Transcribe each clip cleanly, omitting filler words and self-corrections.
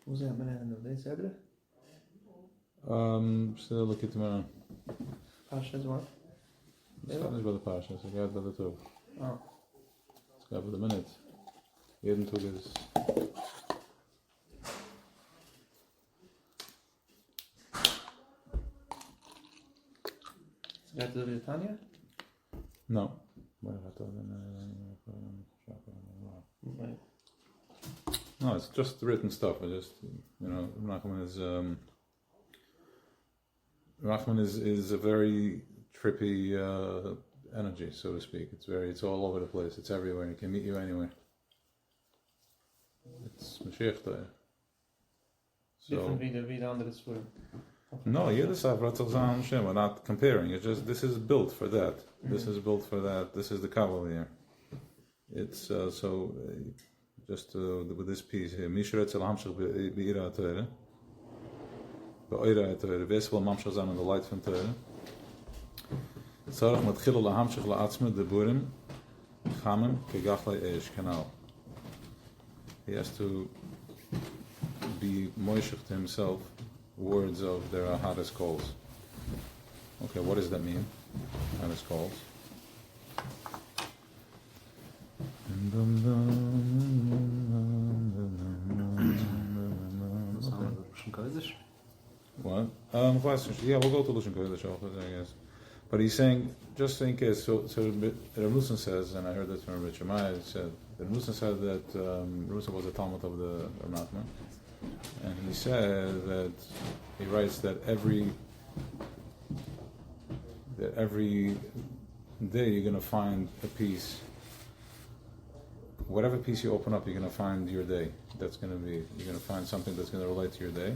Hoe zijn we in deze hebben? Still look at me. Parshas what? It's not by the Parshas, I got by the two. Oh. It's got by the minute. Jeden Tag is. Gaat het over Tanya? No. No, it's just written stuff. I just, Rahman is a very trippy energy, so to speak. It's all over the place. It's everywhere. It can meet you anywhere. It's Mashiach there. Different wie de andere school. No, we're not comparing. It's just this is built for that. This is built for that. This is the Kabbalah here. It's just with this piece here. Mishrat Hamshach be'ira Torah. Be'ira Torah. Vesel Mamshach zan in the light from Torah. Tzarach matchil lahamshach la'atzme deburim chamim kegachlei eish kanal. He has to be moishach to himself words of their hardest calls. Okay, what does that mean? Hardest calls. What? Yeah, we'll go to Lushan Kodesh, I guess. But he's saying, just in case, so Rav Nussen says, and I heard this from Rav Shemai, said, Rav Nussen said that Rav Nussen was a Talmud of the Rav Nachman, and he said that, he writes that every day you're going to find a piece. Whatever piece you open up, you're going to find your day. You're going to find something that's going to relate to your day.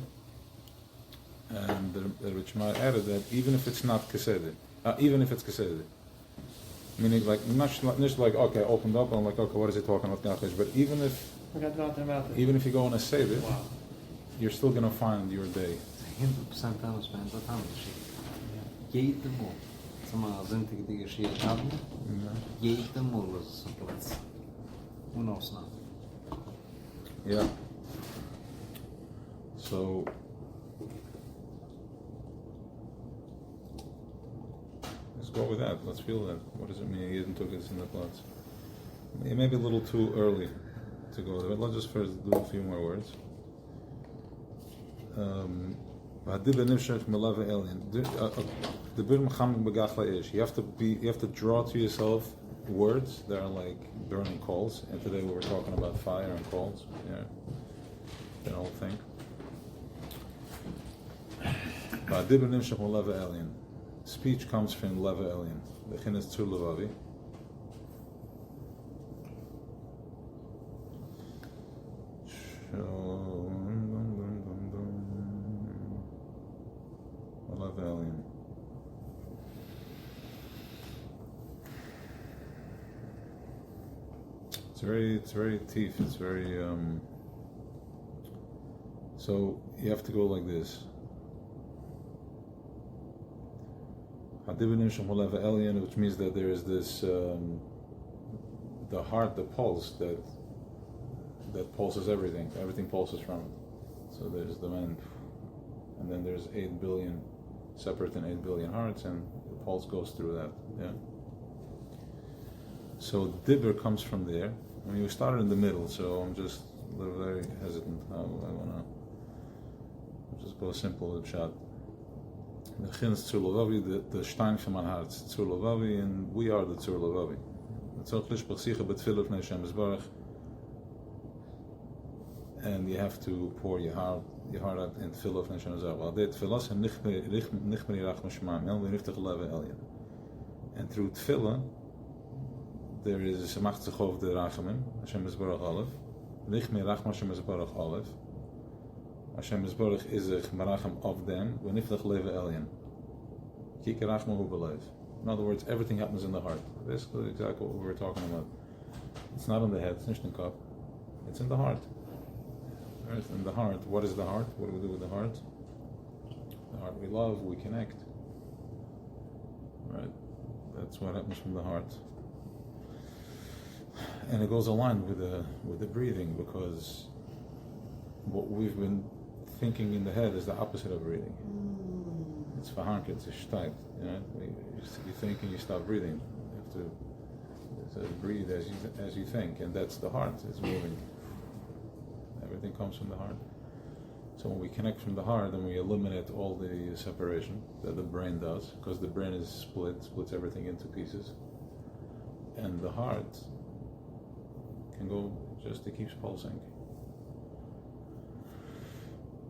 And the Rich Ma added that even if it's not Keseder, meaning like not just like okay, I opened up and I'm like okay, what is he talking about? But even if you go on a Seder, you're still going to find your day. 100% aanspreekt dat aan de Jede mol. Sama sind die Geschichte haben. Jede mol ist so Platz. Unausnahme. Yeah. So let's go with that. Let's feel that. What does it mean? Jeden Tag is in the Platz. It may be a little too early to go there. Let's just first do a few more words. You have to draw to yourself words that are like burning coals. And today we were talking about fire and coals. Yeah, that whole thing. Speech comes from leva elyon. The chin is tzur levavi. It's very teeth. It's very so you have to go like this. Which means that there is this the heart, the pulse that pulses everything. Everything pulses from it. So there's the man, and then there's 8 billion separate and 8 billion hearts, and the pulse goes through that. Yeah. So dibber comes from there. I mean, we started in the middle, so I'm just a little very hesitant. I wanna just go simple with shot. The chin is tzur levavi, the stein from my heart is tzur levavi, and we are the tzur levavi. And you have to pour your heart out in tefillah of Hashem Azar. And through tefillah, there is a machzachov de rachamim, Hashem Yisbarach Aleph. Nichmei rachma Hashem Yisbarach Aleph. Hashem Yisbarach is a maracham of them. V'niflach leva elyon. Kike rachma hu belev. In other words, everything happens in the heart. Basically, exactly what we were talking about. It's not in the head. It's not in the cup. It's in the heart. Right? In the heart. What is the heart? What do we do with the heart? The heart we love. We connect. Right. That's what happens from the heart. And it goes aligned with the breathing, because what we've been thinking in the head is the opposite of breathing. It's verhanken, it's a shtayt. You think and you stop breathing. You have to breathe as you think, and that's the heart. It's moving. Everything comes from the heart. So when we connect from the heart, then we eliminate all the separation that the brain does, because the brain is splits everything into pieces, and the heart can go just, it keeps pulsing.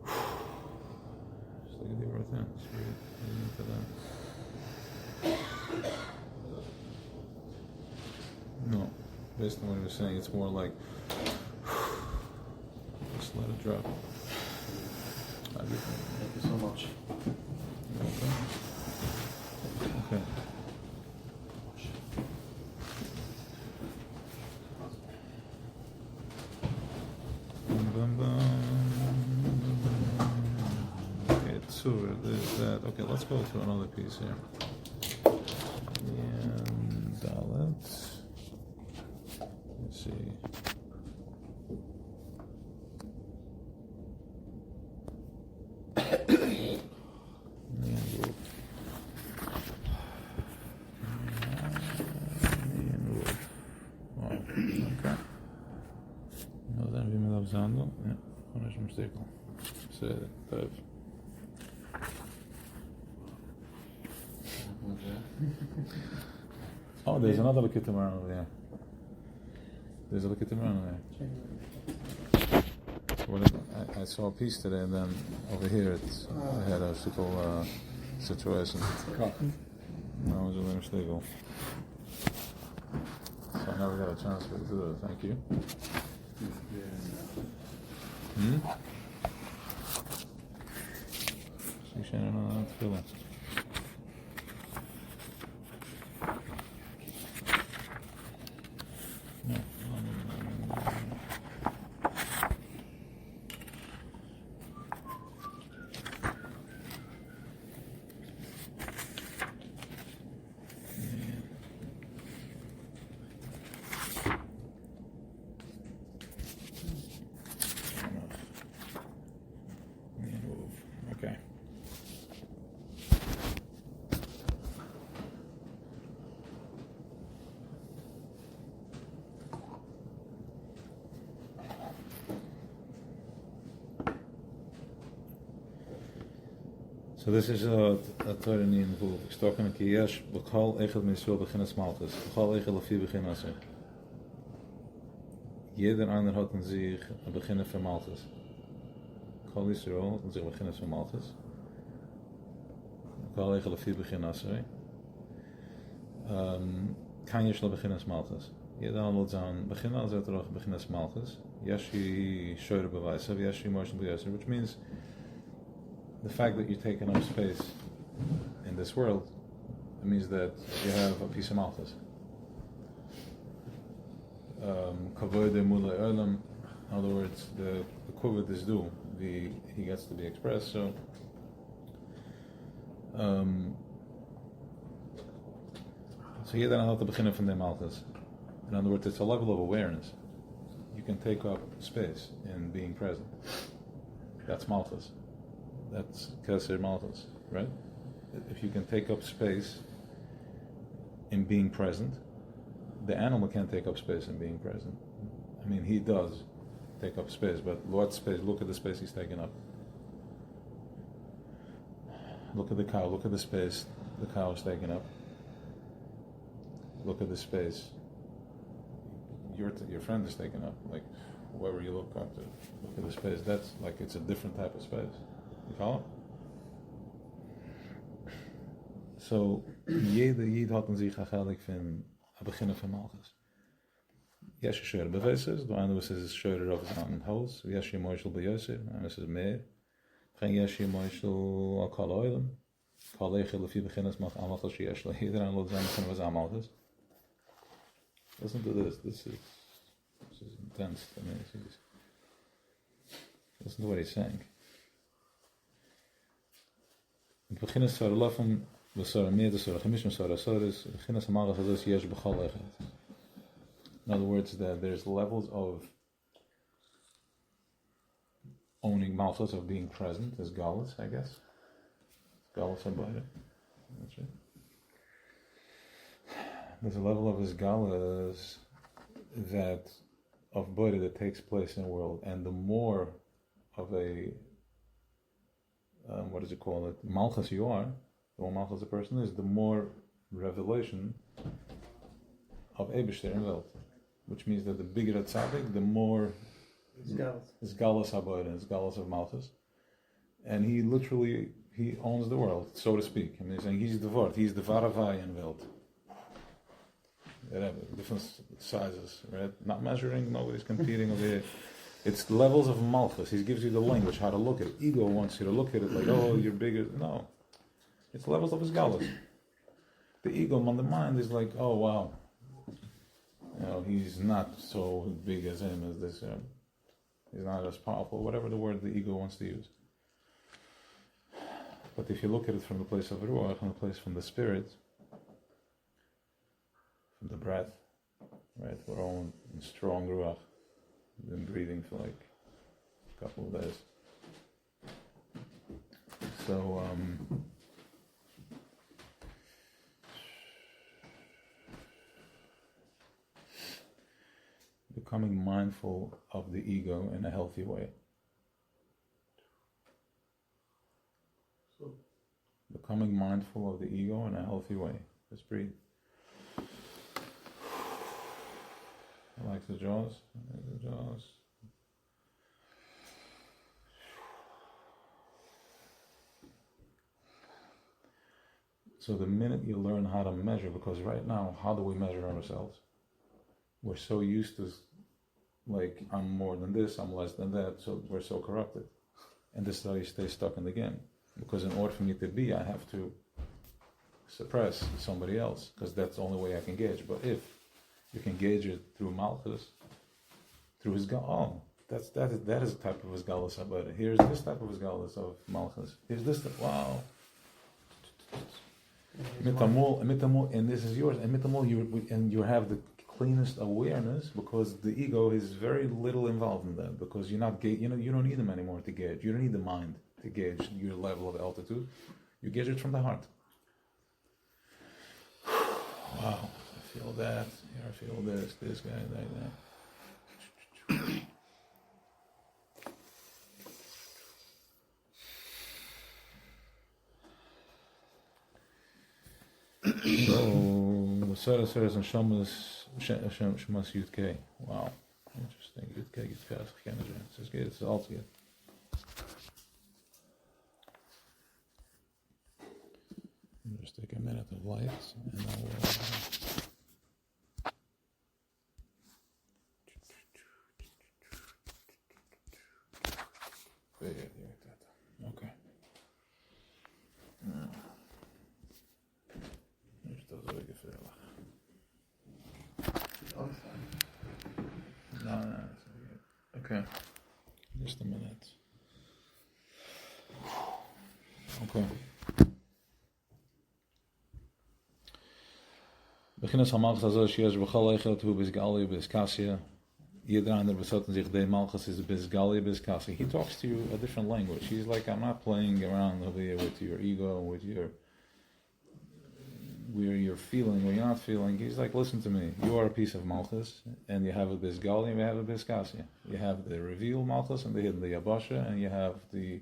Just look at the breath in. Just breathe into that. No, based on what he was saying, it's more like just let it drop. Thank you so much. Okay. Okay, so there's that. Okay, let's go to another piece here. And Dalet. Let's see. Oh, there's another Likitamar over there. There's a Likitamar over there. Well, I saw a piece today, and then over here I had a simple situation. No, it was a little stable. So I never got a chance to do it. Thank you. See Shannon on that feeling. So this is a Torah in Vul. Ik stok een keer yes, b'chol echad mitzvah beginnes Malchus. B'chol echad lafi beginnes. Jeder einer hat in sich ein Beginner von Malchus. B'chol Yisrael hat in sich ein Beginner von Malchus. B'chol echad lafi beginnes. Kan je shlo beginnes Malchus. Jeder einer hat sein Beginner, also hat auch beginnes Malchus. Yashi shoyre beweis, yashi motion beweis, which means the fact that you're taking up space in this world, it means that you have a piece of Malchus. Kavod mula olam. In other words, the kavod is due. He gets to be expressed. So, here then I'll have to begin from the Malchus. In other words, it's a level of awareness. You can take up space in being present. That's Malchus. That's Keser Malchus, right? If you can take up space in being present, the animal can't take up space in being present. I mean, he does take up space, but what space? Look at the space he's taking up. Look at the cow, look at the space the cow is taking up. Look at the space your friend is taking up, like whoever you look up to. Look at the space, that's like, it's a different type of space. You follow? So, jeder Yid hat in sich achalik von a beginner von Malchus. Yesh shore beveses, do einer was is shore of an house, yesh moishel beyoser, and this is mehr. Geen yesh moishel al kol oilem. Kol echel lefi beginners mag amal als yesh le. Jeder aan lot zijn beginnen was Malchus. Listen to this. This is intense. I mean, listen to what he's saying. Het begin is zo lachen, we zullen meer de zorgen missen, zo is het begin is allemaal zoals je is begonnen. In other words, that there's levels of owning Malchus, of being present, is Galus, I guess. Galus Habayra. That's it. There's a level of his Galus that of Boyre that takes place in the world, and the more of a what does it call it? Malchus you are, the more Malchus the person is, the more revelation of Eibishter in Welt. Which means that the bigger a tzaddik, the more is Galus Habayra, is Galus of Malchus. And he literally, he owns the world, so to speak. I mean, he's the Wort, he's the Varavai in Welt. Different sizes, right? Not measuring, nobody's competing over here. It's levels of Malchus. He gives you the language, how to look at it. Ego wants you to look at it like, oh, you're bigger. No. It's levels of his Galus. The ego on the mind is like, oh, wow. You know, he's not so big as him, as this. He's not as powerful, whatever the word the ego wants to use. But if you look at it from the place of Ruach, from the place from the spirit, from the breath, right? We're all in strong Ruach. We've been breathing for like a couple of days. So, becoming mindful of the ego in a healthy way. Becoming mindful of the ego in a healthy way. Just breathe. Relax the jaws. Relax the jaws. So the minute you learn how to measure, because right now, how do we measure ourselves? We're so used to, like, I'm more than this, I'm less than that, so we're so corrupted. And this is how you stay stuck in the game. Because in order for me to be, I have to suppress somebody else, because that's the only way I can gauge. But if you can gauge it through Malchus, through his that is a type of his Galus Habayra. Here's this type of his Galus of Malchus. Here's this wow. Mitamol, and this is yours. And mitamol, you have the cleanest awareness, because the ego is very little involved in that, because you're not you don't need them anymore to gauge. You don't need the mind to gauge your level of altitude. You gauge it from the heart. Wow. I feel that, here I feel this guy, that. So, Sarah says in Shamas Yud-K. Wow, interesting. Yud-K, this is good, it's all good. Just take a minute of light, and I will... Okay. No, okay. Just a minute. Okay. Beginnes van Malchus als je bechal eigenlijk hoe bis Galia bis Cassia. Jeder einer besotten sich de Malchus is bis Galia bis Cassia. He talks to you a different language. He's like, I'm not playing around over here with your ego, with your where you're feeling, where you're not feeling. He's like, listen to me. You are a piece of Malchus, and you have a bis Galia, and you have a bis Cassia. You have the revealed Malchus and the hidden, the Yabasha, and you have the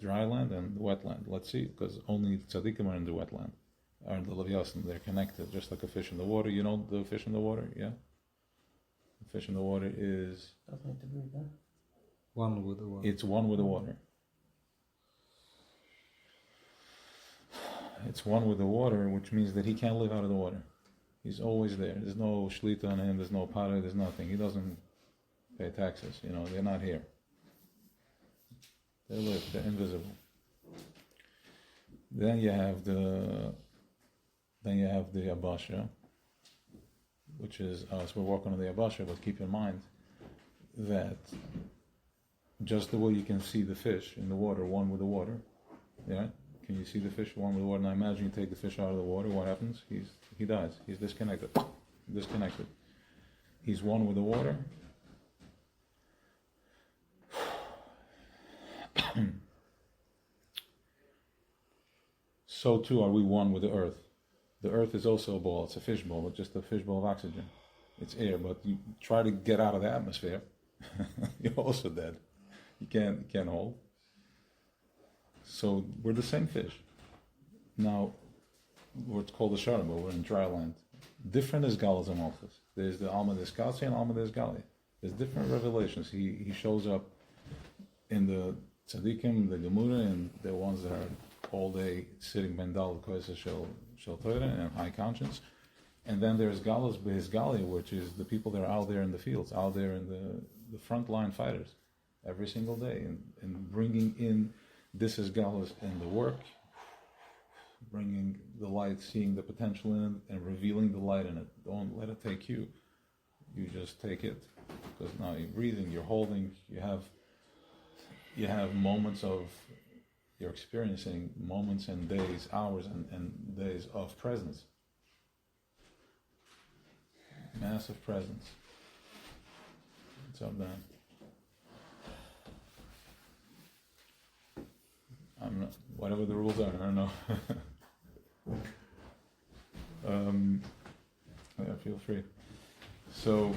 dry land and the wetland. Let's see, because only tzaddikim are in the wetland. Are in the Leviathan, they're connected, just like a fish in the water. You know the fish in the water, yeah? The fish in the water is... Doesn't need to breathe, huh? One with the water. It's one with the water. It's one with the water, which means that he can't live out of the water. He's always there. There's no shlita on him, there's no para, there's nothing. He doesn't pay taxes, they're not here. They live, they're invisible. Then you have the Abasha, which is us. We're working on the Abasha, but keep in mind that just the way you can see the fish in the water, one with the water, yeah? Can you see the fish, one with the water? Now imagine you take the fish out of the water, what happens? He dies. He's disconnected. He's one with the water. so too are we one with the earth. The earth is also a ball. It's a fishbowl. It's just a fishbowl of oxygen. It's air, but you try to get out of the atmosphere, you're also dead. You can't hold. So we're the same fish. Now, what's called the Sharaba, we're in dry land. Different is Galas and Malchus. There's the Alma Deskasi and Alma Desgali. There's different revelations. He shows up in the Tzadikim, the Gemura, and the ones that are all day sitting Bendal Koisa Shel Torah and high conscience. And then there's Galas Behizgali, which is the people that are out there in the fields, out there in the frontline fighters every single day, and bringing in this is Galas in the work, bringing the light, seeing the potential in it, and revealing the light in it. Don't let it take you. You just take it, because now you're breathing, you're holding, you have moments of, you're experiencing moments and days, hours and days of presence. Massive presence. It's up down. I'm not, whatever the rules are, I don't know. Yeah, feel free. So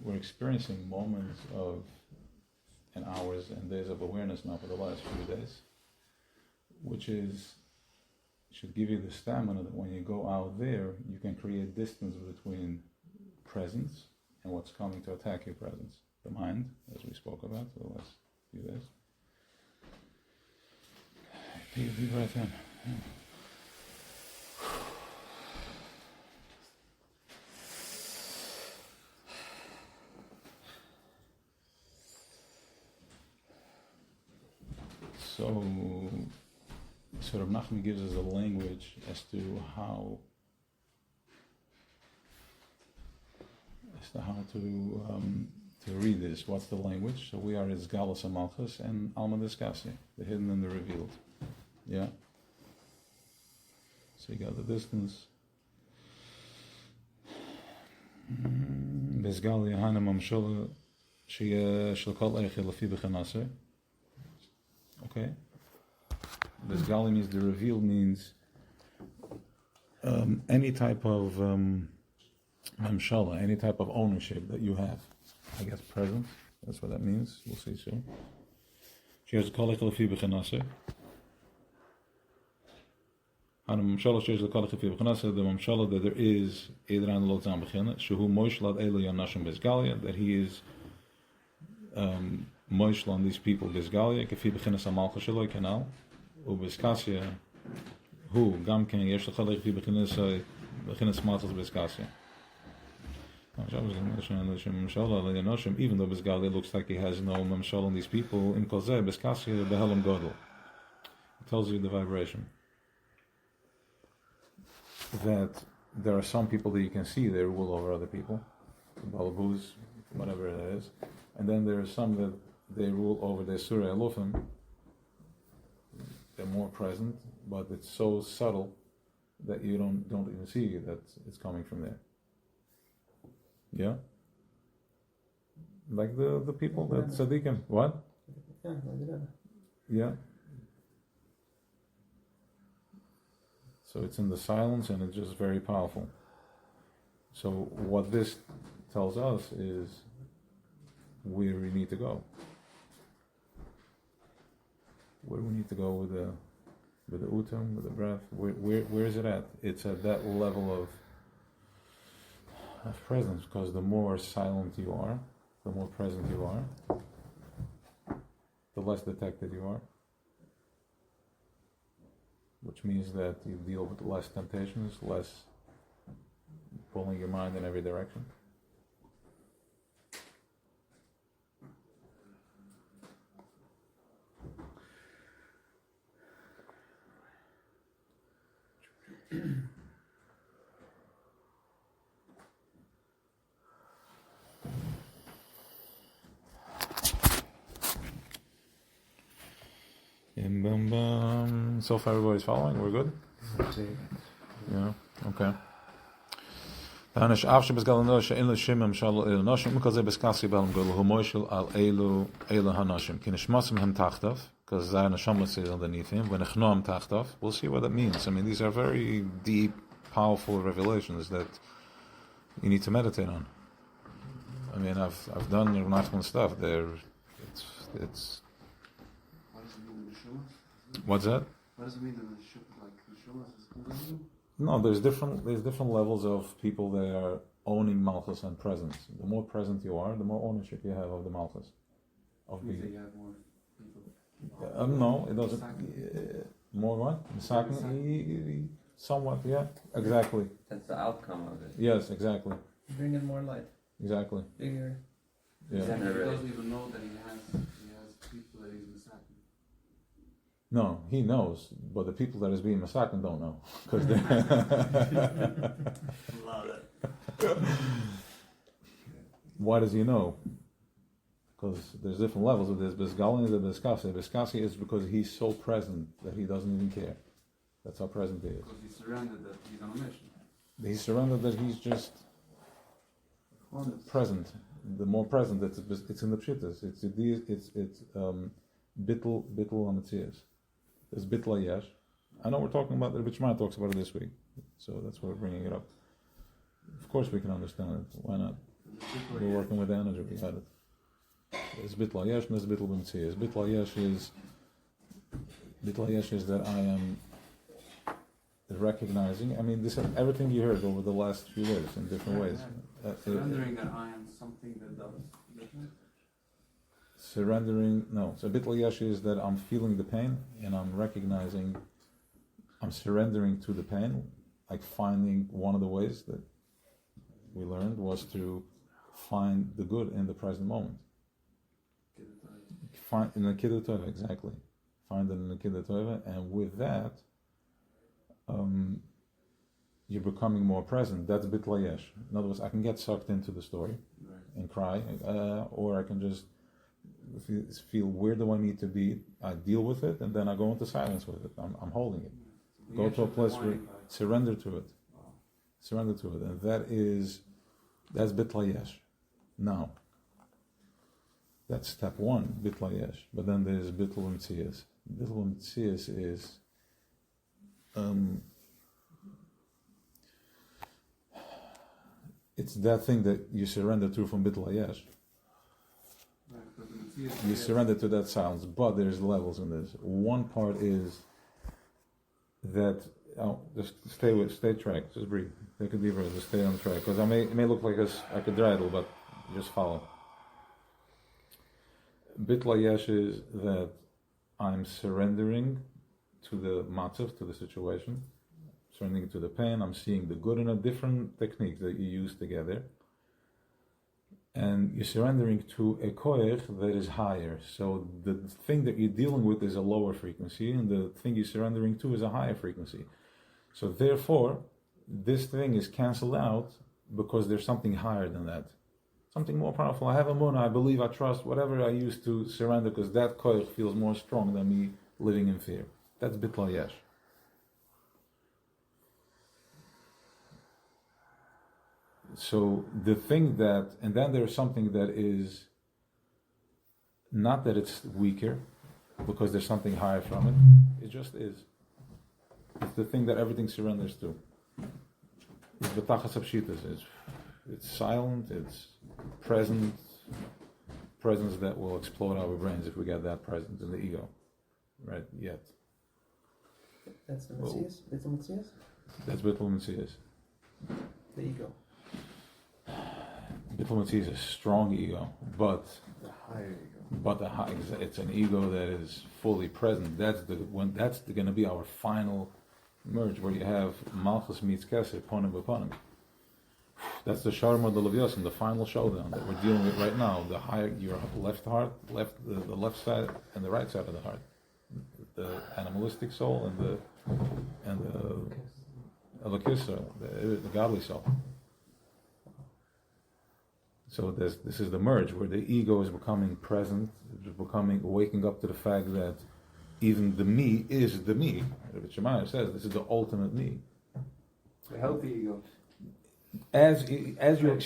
we're experiencing moments of, and hours and days of awareness now for the last few days, which should give you the stamina that when you go out there, you can create distance between presence and what's coming to attack your presence, the mind, as we spoke about for the last few days. Take a deep breath in. So Rav Nachman gives us a language as to how to read this. What's the language? So we are as Galas and Malchus and Alma Deskasi, the hidden and the revealed. Yeah. So you got the distance. Bezgali Hana Mamshala Shia Shalkal Eichel Lafi Bechanase. Okay. Bezgali means the revealed, means any type of mamshala, any type of ownership that you have. I guess presence, that's what that means. We'll see soon. She has a kolech lefi b'chanase. The mamshala that there is Edran Lo Tzam B'china, Shehu Moishlad Elu Yanashim Bezgalia, that he is Moishla on these people Bezgalia, Kefi B'china Samalcha Shaloi Kanal. ובסקסיה הוא גם כן יש לך לפי בכנס מלכות בסקסיה. עכשיו זה ממשלה לעניינושם, even though Bezgali looks like he has no mמשל on these people, in כל זה בסקסיה בהלם גודל. It tells you the vibration. That there are some people that you can see they rule over other people, balabus, whatever it is, and then there are some that they rule over the Surah Elufim. They're more present, but it's so subtle that you don't even see that it's coming from there. Yeah? Like the people that Tzadikim. What? Yeah. So it's in the silence and it's just very powerful. So what this tells us is where we need to go. Where do we need to go with the utam, with the breath? Where is it at? It's at that level of presence, because the more silent you are, the more present you are, the less detected you are. Which means that you deal with less temptations, less pulling your mind in every direction. So far everybody's following? We're good? Yeah, okay. because Zayr Neshamas is underneath him. When Echnoam Tachtov, we'll see what that means. I mean, these are very deep, powerful revelations that you need to meditate on. I mean, I've done Nachman stuff there. It's. What does it mean, Neshamas? What's that? What does it mean, Neshamas is Kulam? No, there's different levels of people that are owning Malchus and presence. The more present you are, the more ownership you have of the Malchus. Of You being. think you have more people? No, it doesn't. More what? Misakin? Somewhat, yeah. Exactly. That's the outcome of it. Yes, exactly. Bring in more light. Exactly. Bigger. Yeah. He doesn't even know that he has people that he's Misakin. No, he knows, but the people that is being Misakin don't know. Because they. Love it. Why does he know? Because there's different levels of this. Bisgalin is a Biskasi. Biskasi is because he's so present that he doesn't even care. That's how present he is. Because he's surrendered that he's on a mission. He's surrendered that he's just present. The more present, it's in the pshittas. It's bittul ametzias. It's bittul yesh. I know we're talking about it. Rabbi Shemaiah talks about it this week, so that's why we're bringing it up. Of course, we can understand it. Why not? We're working with the energy. We had it. It's bittul yesh and it's bittul ametzias. Bittul yesh is that I am recognizing. I mean, this everything you heard over the last few days in different ways. Surrendering that I am something that does. Surrendering, no. So bittul yesh is that I'm feeling the pain and I'm recognizing, I'm surrendering to the pain. Like finding one of the ways that we learned was to find the good in the present moment. Find in the Kiddush Tova, exactly. Find it in the Kiddush Tova, and with that, you're becoming more present. That's bittul yesh. In other words, I can get sucked into the story and cry, or I can just feel where do I need to be. I deal with it, and then I go into silence with it. I'm holding it. Go to a place where surrender to it. Surrender to it, and that's bittul yesh. Now, that's step one, bittul yesh. But then there's bittul metzias. Bittul metzias is it's that thing that you surrender to from bittul yesh. You surrender to that silence, but there's levels in this. One part is that just stay track, just breathe. Take a deep breath, just stay on track. Because it may look like I could dreidel, but just follow. Bittul yesh is that I'm surrendering to the matzav, to the situation, surrendering to the pain. I'm seeing the good in a different technique that you use together. And you're surrendering to a koich that is higher. So the thing that you're dealing with is a lower frequency, and the thing you're surrendering to is a higher frequency. So therefore, this thing is cancelled out because there's something higher than that. Something more powerful. I have a munah, I believe, I trust, whatever I use to surrender, because that koich feels more strong than me living in fear. That's bittul yesh. So the thing that, and then there's something that is, not that it's weaker, because there's something higher from it, it just is. It's the thing that everything surrenders to. It's betachas hapshitas. It's silent, it's present, presence that will explode our brains if we get that presence in the ego. Right, yet. That's the Messias? That's the Messias? That's bittul metzias. The ego. Bittul metzias is a strong ego, but The higher ego. But it's an ego that is fully present. That's going to be our final merge, where you have Malchus meets Kesser, ponim b'ponim. That's the Sharma de Leviosin, the final showdown that we're dealing with right now. The higher your left heart, the left side and the right side of the heart, the animalistic soul and the Elokis soul, the godly soul. So this is the merge where the ego is becoming present, it's becoming waking up to the fact that even the me is the me. Rabbi Shemaiah says this is the ultimate me. The healthy ego. As you're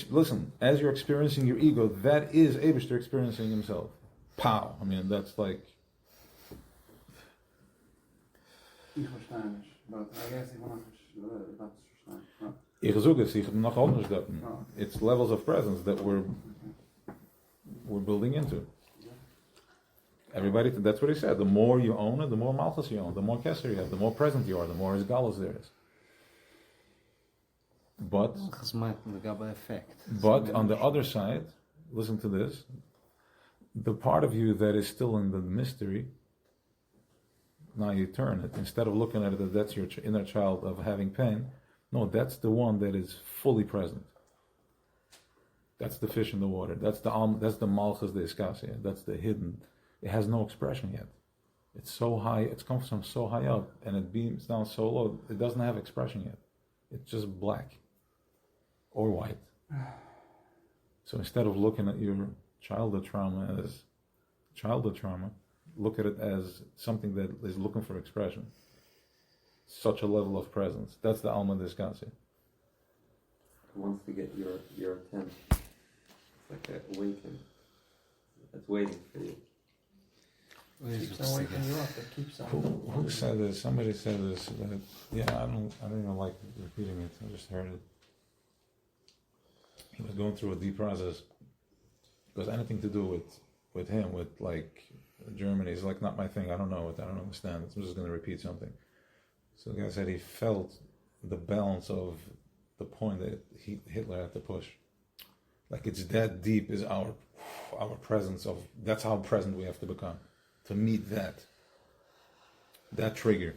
experiencing your ego, that is Eibishter experiencing himself. Pow! I mean, that's like Ich verstehe nicht. But I guess ich will not verstehen. Ja. Ich suche es, ich habe noch anders daten. Ja. It's levels of presence that we're building into. Everybody, that's what he said. The more you own it, the more Malchus you own, the more Kesser you have, the more present you are, the more Isgalus there is. But on the other side, listen to this, the part of you that is still in the mystery, now you turn it. Instead of looking at it that that's your inner child of having pain, no, that's the one that is fully present. That's the fish in the water. That's the Malchus de Iskasia. That's the hidden. It has no expression yet. It's so high, it comes from so high up, and it beams down so low, it doesn't have expression yet. It's just black or white. So instead of looking at your childhood trauma as childhood trauma, look at it as something that is looking for expression. Such a level of presence. That's the Alma Discassia. It wants to get your attention. It's like an awakening. It's waiting for you. Keeps on waking you up. It keeps on. Who said this? Somebody said this. That, yeah, I don't even like repeating it. I just heard it. He was going through a deep process because anything to do with him, with like Germany, is like not my thing. I don't know it. I don't understand it. I'm just going to repeat something. So the guy said he felt the balance of the point that Hitler had to push. Like it's that deep is our presence of. That's how present we have to become. To meet that trigger.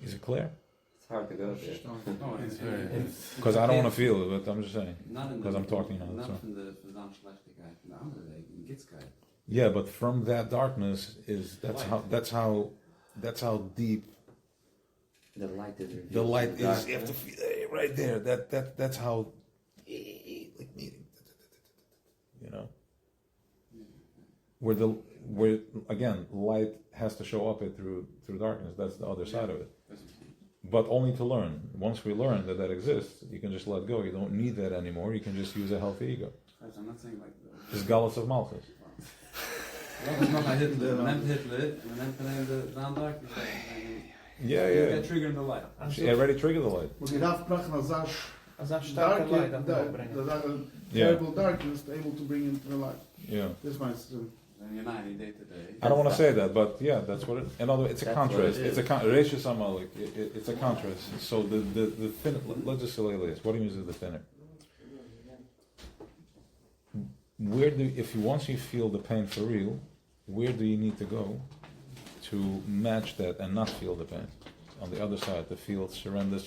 Is it clear? It's hard to go there. No, it's very. Because I don't want to feel it, but I'm just saying. Because I'm talking now. Not So. from the Schlechtigkeit, von der anderen Seite, in Gitzkeit. Yeah, but from that darkness that's how deep The light is revealed. the light in the is. You have to darkness. feel right there. That's how like meeting. You know. Where again light has to show up through darkness. That's the other side of it. But only to learn. Once we learn that exists, you can just let go. You don't need that anymore. You can just use a healthy ego. I'm not saying like It's Galus of Malchus. Ja, was noch ein Hitler, man nimmt Hitler, man nimmt dann the dark. Yeah. Triggering the light. She already triggered the light. Want je darf brachen als Als starke light dat we opbrengen. terrible darkness able to bring into the light. Yeah. This might And you're not day to day. I don't want to say that, but yeah, that's what it. In other words, it's a That's what contrast. it is. It's a it's a contrast. So the thin. Let's just say like this. What do you mean is the thinner? Once you feel the pain for real, where do you need to go to match that and not feel the pain? On the other side, to feel surrender.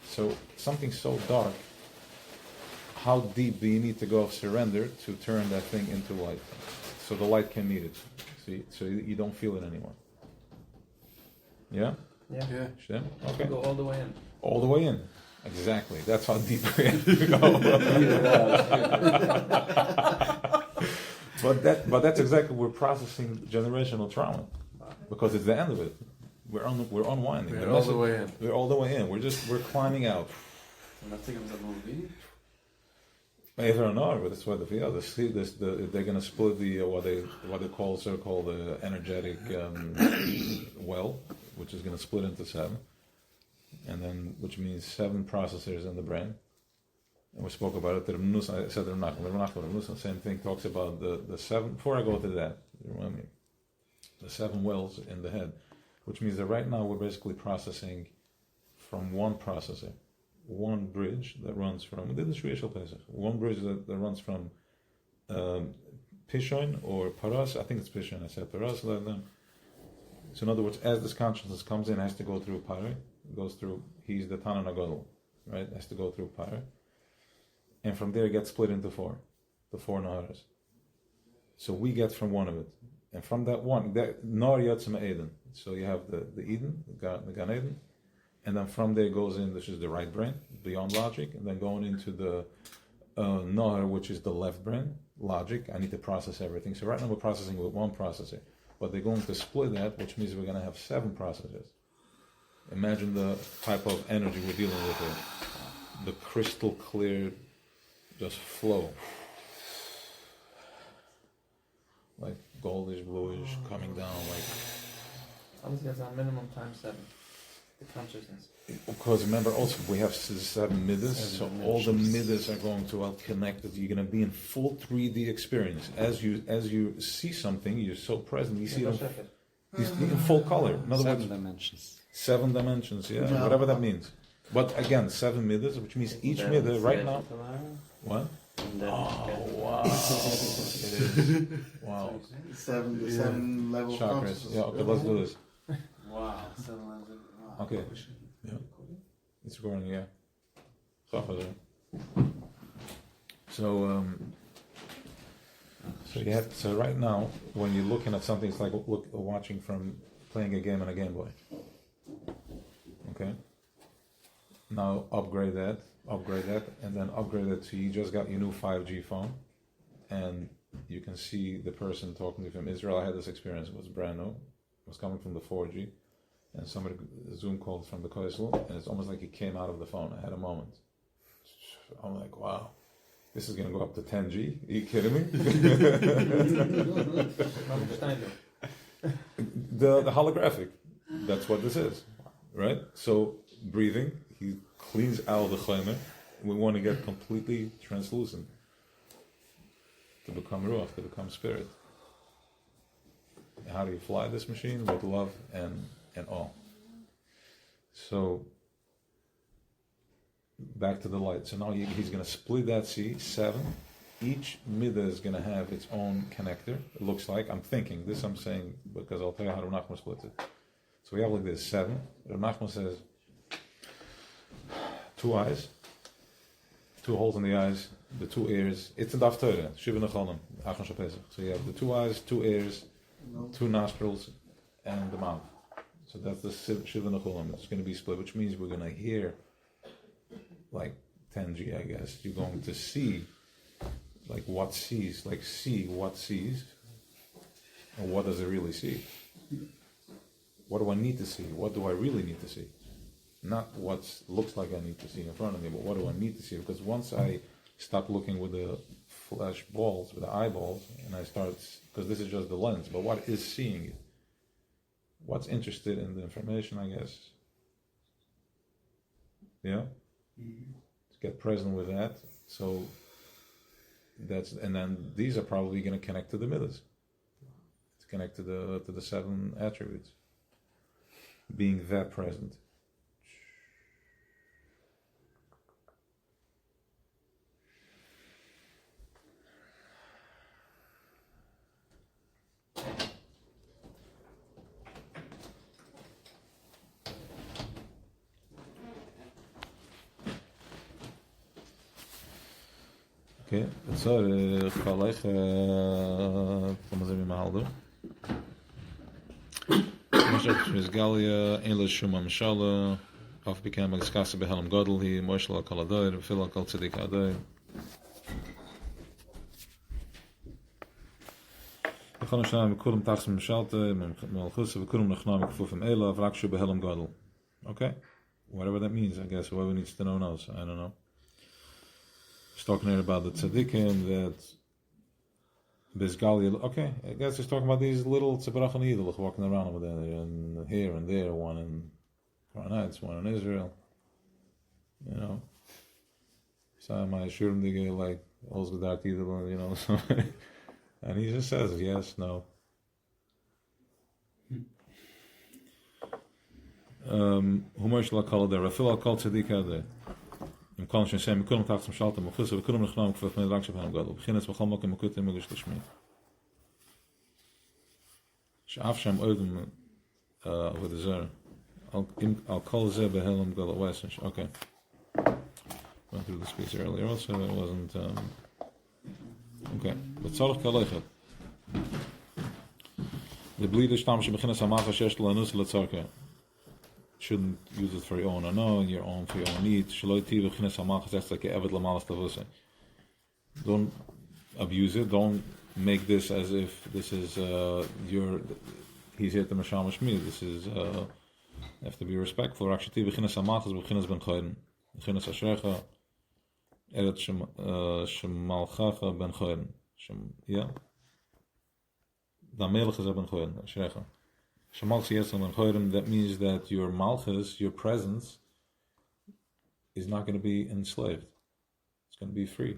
So something so dark. How deep do you need to go of surrender to turn that thing into light? So the light can meet it. See, so you don't feel it anymore. Yeah? Yeah. Shem? Okay. Go all the way in. All the way in. Exactly. That's how deep we have to go. But that's exactly we're processing generational trauma because it's the end of it. We're unwinding. We're all the way in. We're all the way in. We're climbing out. And dat zeggen we dat nog niet. Maybe or not, but that's what they feel. They're going to split the what they call so-called energetic well, which is going to split into 7, and then which means 7 processors in the brain. And we spoke about it. I said the same thing talks about the 7. Before I go to that, remind me, the 7 wells in the head, which means that right now we're basically processing from one processor. One bridge that runs from one bridge that runs from Pishon or Paras. I think it's Pishon. I said Paras. So in other words, as this consciousness comes in, it has to go through Pare. Goes through. He's the Tanan Agadol, right? It has to go through Pare, and from there it gets split into 4, the 4 Naharas. So we get from one of it, and from that one, that Nar Yatzim Eden. So you have the Eden, the Gan Eden. And then from there goes in, this is the right brain, beyond logic, and then going into the Nahar, which is the left brain, logic. I need to process everything. So right now we're processing with one processor, but they're going to split that, which means we're going to have 7 processors. Imagine the type of energy we're dealing with here. The crystal clear, just flow. like goldish, bluish, coming down, like. Obviously, that's on minimum times 7. The consciousness. Because remember, also we have 7 midas, so all the midas are going to all connected. You're going to be in full 3D experience. As you see something, you're so present. You see it in full color. In other 7 words, dimensions. 7 dimensions, yeah, whatever that means. But again, 7 midas, which means each mida right now. What? Oh wow! It is. Wow. 7 level Chakras. consciousness. Yeah. Okay, let's do this. Wow. 7 levels. Wow. Okay. Yeah. It's recording, yeah. So so right now, when you're looking at something, it's like watching from playing a game on a Game Boy. Okay. Now upgrade that, and then upgrade it to you just got your new 5G phone, and you can see the person talking to you from Israel. I had this experience; it was brand new. It was coming from the 4G. And somebody Zoom called from the Koisel, and it's almost like he came out of the phone. I had a moment. I'm like, wow, this is going to go up to 10G. Are you kidding me? the holographic. That's what this is, right? So breathing, he cleans out the chaymer. We want to get completely translucent to become ruach, to become spirit. How do you fly this machine? With love and all. So back to the light. So now he's going to split that sea 7. Each midah is going to have its own connector. It looks like, I'm thinking this. I'm saying because I'll tell you how Rav Nachman splits it. So we have like this 7. Rav Nachman says 2 eyes, 2 holes in the eyes, the 2 ears. It's in Daf Torah, Shiva Necholim, Achon Shapesach. So you have the 2 eyes, 2 ears, 2 nostrils, and the mouth. So that's the Shiva Necholim. It's going to be split, which means we're going to hear like 10G, I guess. You're going to see like what sees, like see what sees, and what does it really see? What do I need to see? What do I really need to see? Not what looks like I need to see in front of me, but what do I need to see? Because once I stop looking with the flesh balls, with the eyeballs, and I start, because this is just the lens, but what is seeing it? What's interested in the information, I guess. Yeah? To get present with that. So and then these are probably going to connect to the midas. To connect to the 7 attributes. Being that present. Okay, so gelijk komen ze weer maar helder. Dus Galia, Ela Shuma Mishala, af bekend met Skasse Behelm Godel, die Moshla Kaladoir, veel Kal Tzedik Adoir. We gaan snel met Kurum Tachs Mishalte, met Malchus, we kunnen nog naar Kfuf en Ela, Vrakshu Behelm Godel. Okay, whatever that means, I guess. Whoever needs to know knows. I don't know. He's talking here about the tzaddikim that Bizgali. Okay, I guess he's talking about these little tzibbarach and Yiddish walking around over there and here and there, one in Karnatz, one in Israel. You know, so my shurim dige like all's gedacht Yiddish, you know. So, and he just says yes, no. Humosh la kol der, rafil al kol tzaddik there. Im kann schon sagen, wir können tags zum Schalten, wir können noch nach für mein Rangschiff haben Gott. Beginnen es bekommen mit Kut im Geschmied. Schaf sham oden with the zer. I'll call ze behelm Gott Weis. Okay. Went through this piece earlier also, it wasn't okay. But sorg kalechet. The bleeder stammen beginnen samach shestel and usel tzarka. Shouldn't use it for your own, for your own needs. Don't abuse it. Don't make this as if this is he's here to Mashal Mashmi. This is you have to be respectful. Yeah. that means that your Malchus, your presence, is not going to be enslaved. It's going to be free.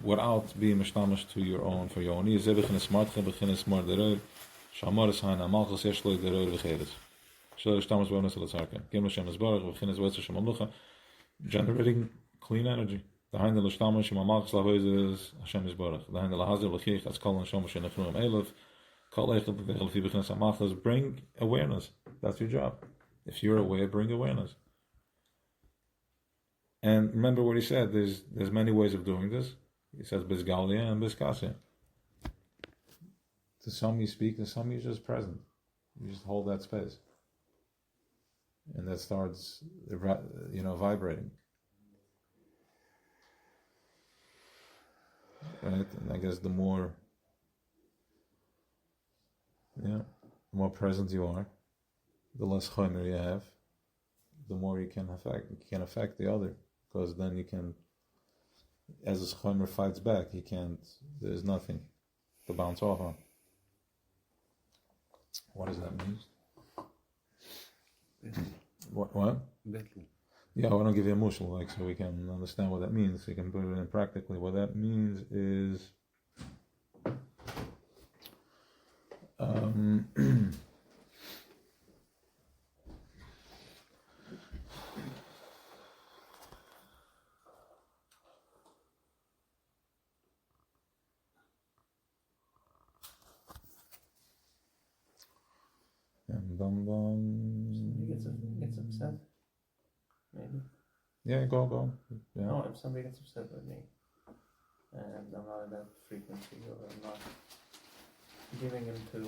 Without being mishtamish to your own, for your own needs. Generating clean energy. Behind the Lashtamas, Malchus Lavoises, Hashem is Baruch. Behind the Lahazir, Lachich, that's calling Shom Shen Echrum Elef. Call Echel, Bechel, Fibechnes, Malchus. Bring awareness. That's your job. If you're aware, bring awareness. And remember what he said, there's many ways of doing this. He says Bizgalia and Bizkasya. To some you speak, to some you're just present. You just hold that space. And that starts, vibrating. Right? And I guess the more present you are, the less chomer you have, the more you can affect the other. Because then you can, as the chomer fights back, there's nothing to bounce off on. What does that mean? What? Yeah, I want to give you a mushal, so we can understand what that means. So you can put it in practically. What that means is, Somebody gets upset. Maybe. Yeah, go. Yeah. No, if somebody gets upset with me, and I'm not in that frequency, or I'm not giving him to,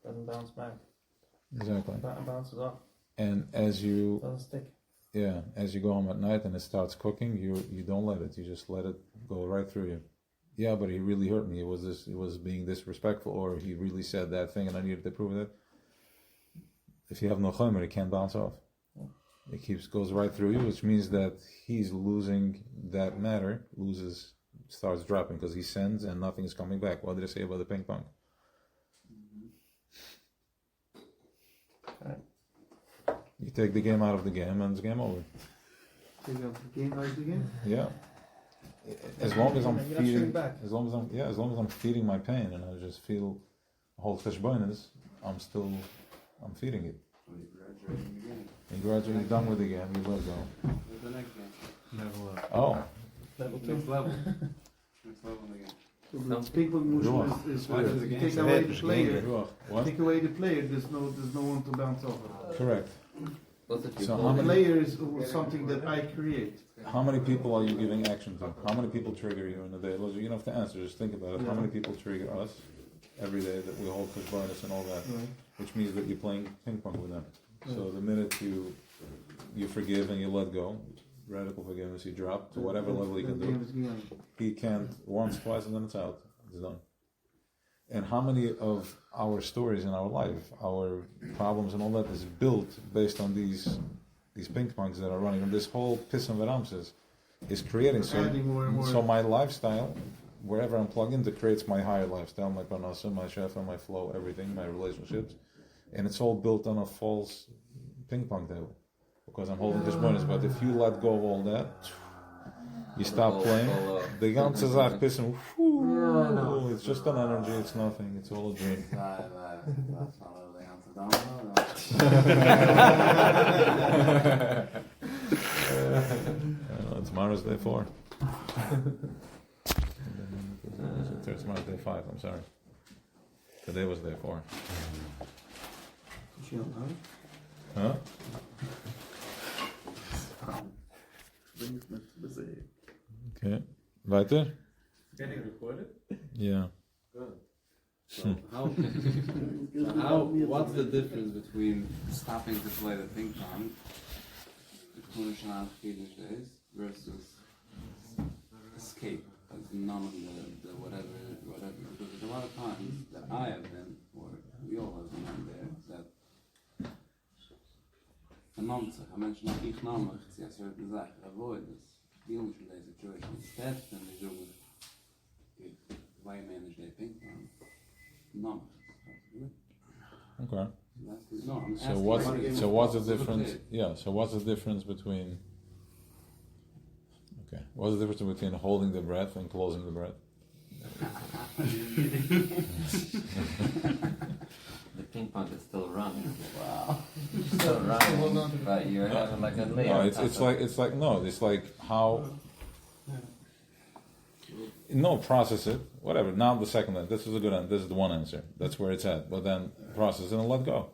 doesn't bounce back. Exactly. Bounces off. And as you doesn't stick. Yeah, as you go home at night and it starts cooking, you don't let it. You just let it go right through you. Yeah, but he really hurt me. It was being disrespectful, or he really said that thing, and I needed to prove it. If you have no chomer, it can't bounce off. It goes right through you, which means that he's losing that matter, starts dropping, because he sends and nothing is coming back. What did I say about the ping pong? Right. You take the game out of the game, and it's game over. Take out the game out of the game? Yeah. As long as I'm feeding my pain, and I just feel whole cheshbonis, I'm feeding it. You gradually done with the game, you let go. What's the next game? Level up. Oh. Level 2. Next level. Next level in the game. So the ping pong motion is Why does the game take say away that? the player. What? Take away the player. There's no one to bounce off of. Correct. What's it So you how The many, player is something that I create. how many people are you giving action to? How many people trigger you in a day? You don't have to answer, just think about it. How many people trigger us every day that we hold cheshbonis and all that? Right. Which means that you're playing ping pong with them. So the minute you forgive and you let go, radical forgiveness, you drop to whatever level you can do. He can't once, twice, and then it's out. It's done. And how many of our stories in our life, our problems and all that is built based on these ping pongs that are running, and this whole piss and veramses is creating. So my lifestyle, wherever I'm plugged into, creates my higher lifestyle, my parnasa, my shefa, my flow, everything, my relationships. And it's all built on a false ping pong table, because I'm holding this bonus. But if you let go of all that, you stop playing. The ganze Sache pissen. It's just an energy. It's nothing. It's all a dream. Tomorrow's day 4. Tomorrow's day 5. I'm sorry. Today was day 4. Huh? Okay. Weiter? Getting recorded? Yeah. Good. So what's the difference between stopping to play the ping pong, the Kunushan Kiddush days, versus escape, like none of the whatever, because there's a lot of times that I have been, or we all have been there, that I'm nimmt sich, ein Mensch nach ich nahm mich, sie hat certain Sachen, avoid this. Deal with the situation. Instead, then they do why manage their ping pong. No. Okay. No, I'm So asking what's the difference? Yeah. So what's the difference between? Okay. What's the difference between holding the breath and closing the breath? The ping pong is still running. Wow. Still running. But you're having like a layer. No, it's like how. No, process it. Whatever. Now the second one. This is a good one. This is the one answer. That's where it's at. But then process it and let go.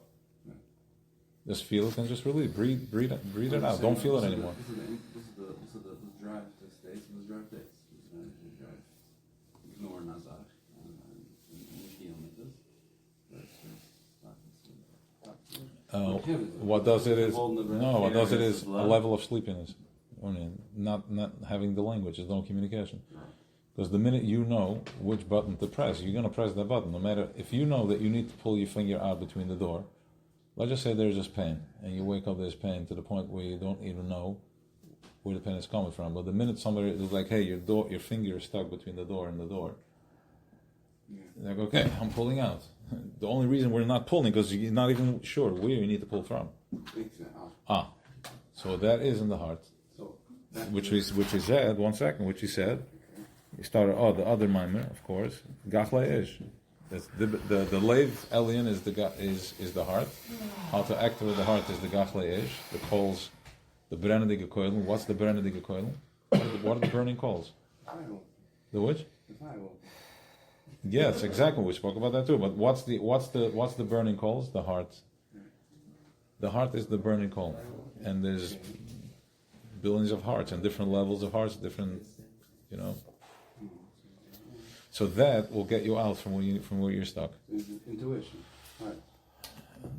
Just feel it and just release. Breathe it out. Don't feel it anymore. This is the drive to states. This drive to drive. Ignore Nazar. What does it is what does it is a level of sleepiness. Only not having the language. There's no communication. Because the minute you know which button to press, you're going to press that button. No matter if you know that you need to pull your finger out between the door. Let's just say there's just pain, and you wake up there's pain to the point where you don't even know where the pain is coming from. But the minute somebody is like, "Hey, your finger is stuck between the door and the door," like, "Okay, I'm pulling out." The only reason we're not pulling because you're not even sure where you need to pull from. So that is in the heart. Which he said. 1 second. Which he said. He started. The other mimer, of course. Gachle ish. The Lev Elion is the heart. How to activate the heart is the Gachle ish. The coals, the Brennedige Koilen. What's the Brennedige Koilen? What are the burning coals? The which? Yes, exactly. We spoke about that too. But what's the burning coals? The heart. The heart is the burning coal, and there's billions of hearts and different levels of hearts, different, So that will get you out from where you're stuck. Intuition, right?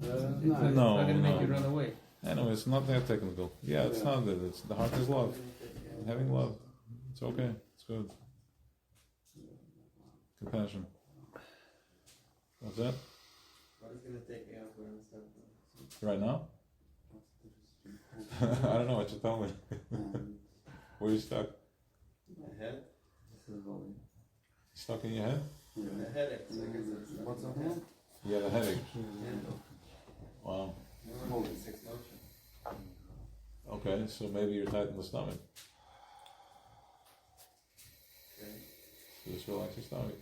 It's not going to make you run away. Anyway, it's not that technical. Yeah, it's not that. It's the heart is love. Having love, it's okay. It's good. Compassion. What's that? What is going to take you out where I'm stuck? Right now? I don't know what you tell me. Where are you stuck? My head. This is volume. Stuck in your head? The headache. What's up here? You have a headache. Wow. Holding 6 motion. Okay, so maybe you're tight in the stomach. Okay. So just relax your stomach.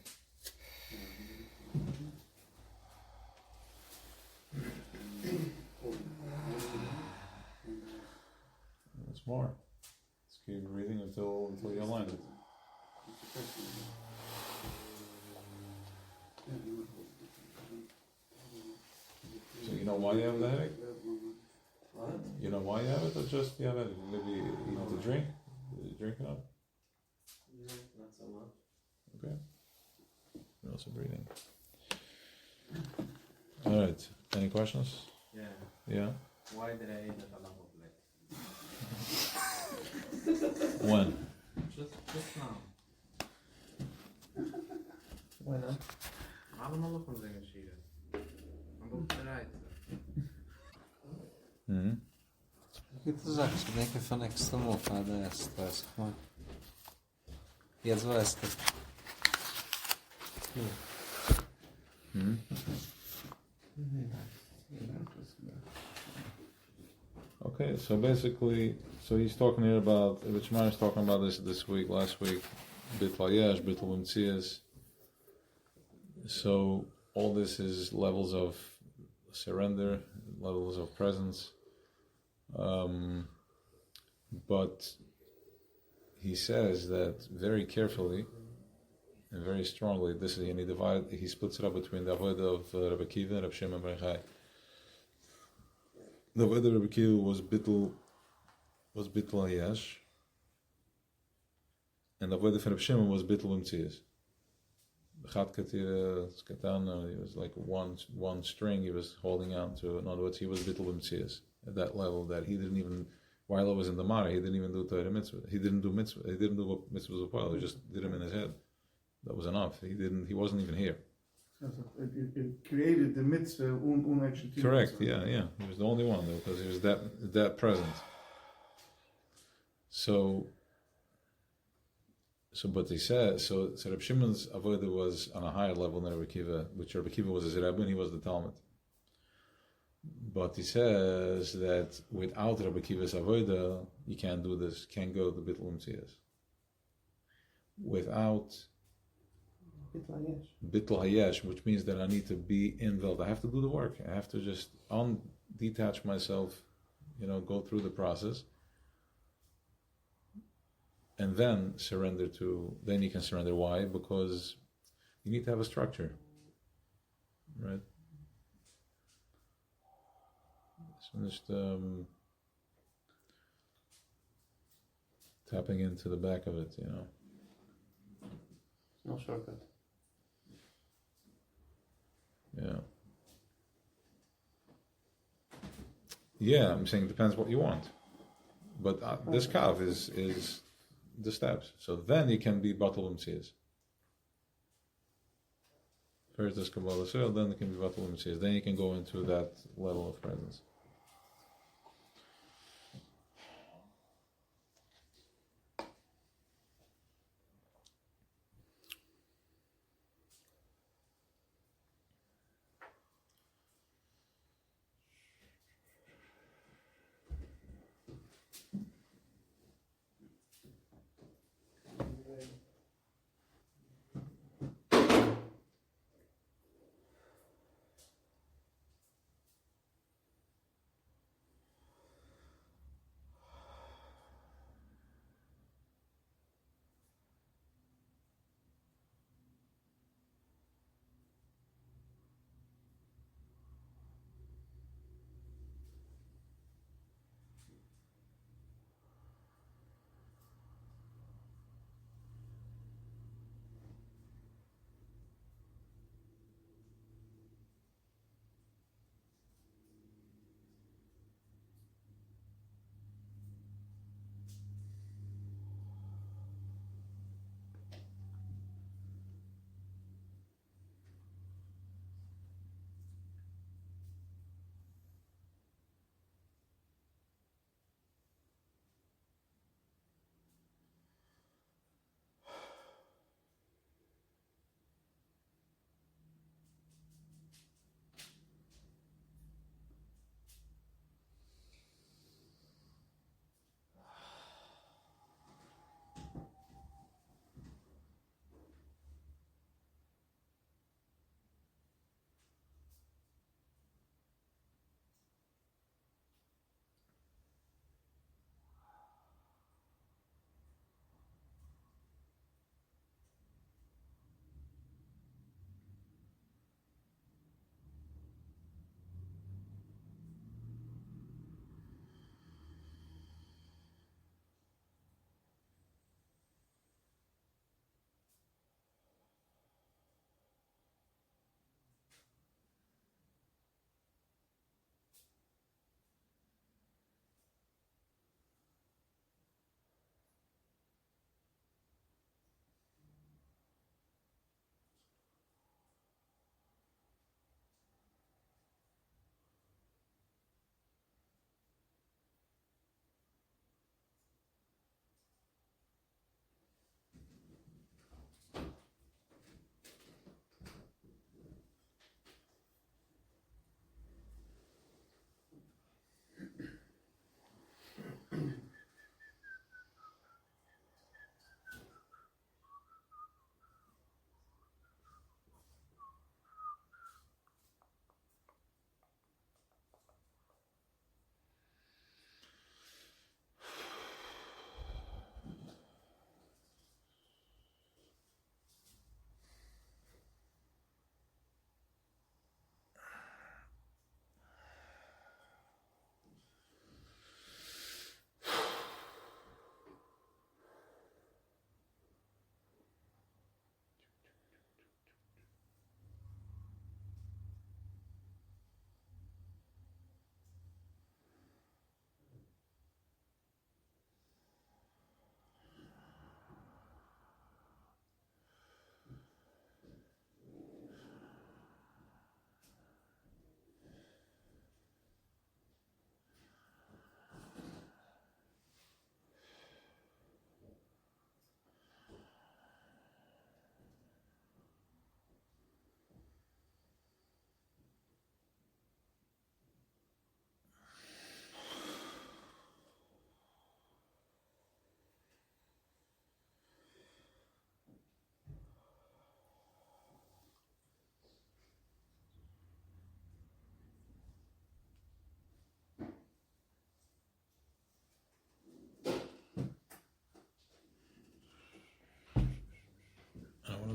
Once more. Just keep breathing until you align it. So you know why you have the headache? What? You know why you have it, or just you have it? Maybe you need to drink? Did you drink enough? No, not so much. Okay. You're also breathing. Alright. Any questions? Yeah. Yeah? Why did I eat a halal plate? When? Just now. Why not? Allemaal op een ding zie je. Maar op de rijt. Это загадка, мне кажется, она экстремов, надо остаться. Я зваюсь. Okay, so basically, he's talking here about, the Shemar is talking about this week, last week, Bitl Yesh, Bitl Mtzias. So all this is levels of surrender, levels of presence. But he says that very carefully and very strongly, this is, and he splits it up between the avodah of Rabbi Akiva and Rabbi Shimon Bar Yochai. The avodah of Rabbi Akiva was bittul Ayash, and the avodah of Rabbi Shimon was bittul Mtzias. Chat Katira Skatana, he was like one string he was holding on to. In other words, he was bittul Mtzias at that level that he didn't even, while it was in the Mara, he didn't even do Torah mitzvah. He didn't do mitzvahs of oil. He just did them in his head. That was enough. He wasn't even here. It created the mitzvah unexecuted. Correct. Yeah. He was the only one though, because he was that present. So, but he said, so Reb Shimon's avodah was on a higher level than Reb Akiva, which Reb Akiva was his Rebbe and he was the Talmud. But he says that without Reb Akiva's avodah, you can't do this, can't go to Bittul Umtziyas. Without Bittul Hayesh, which means that I need to be involved. I have to do the work. I have to just detach myself, go through the process. And then then you can surrender. Why? Because you need to have a structure. Right? So just tapping into the back of it, No shortcut. Yeah, I'm saying it depends what you want. But this kav is the steps. So then you can be batul umtziyas. First is Kabbalah Soil, then it can be batul umtziyas. Then you can go into that level of presence.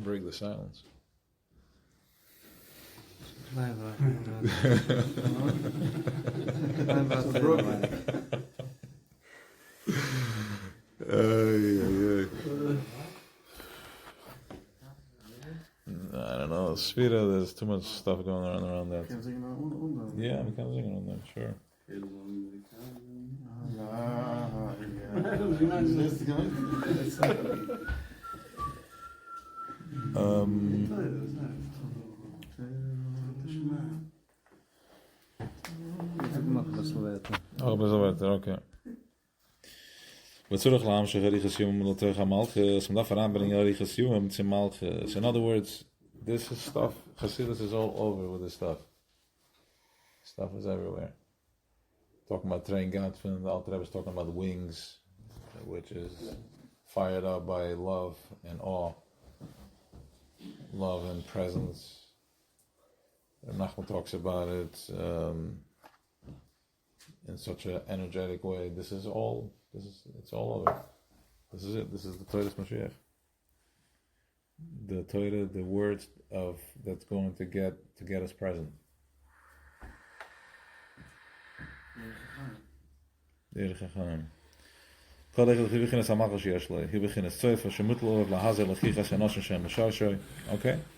break the silence. Nein, I don't know. Sphira, there's too much stuff going on around that. Can sing on. Yeah, we can sing on that, sure. Oh, best wel beter, oké. We zullen gaan zeggen Rigasium dat gaan Malchus, om dat aanbrengen Rigasium to Malchus. In other words, this is stuff. Chassidus is all over with this stuff. Stuff is everywhere. Talking about train Gatfin, the Alter Rebbe is talking about wings, which is fired up by love and awe, love and presence. Nachman talks about it in such an energetic way. It's all over. This is it. This is the Torah's Mashiach. The Torah, the words of that's going to get us present. Okay,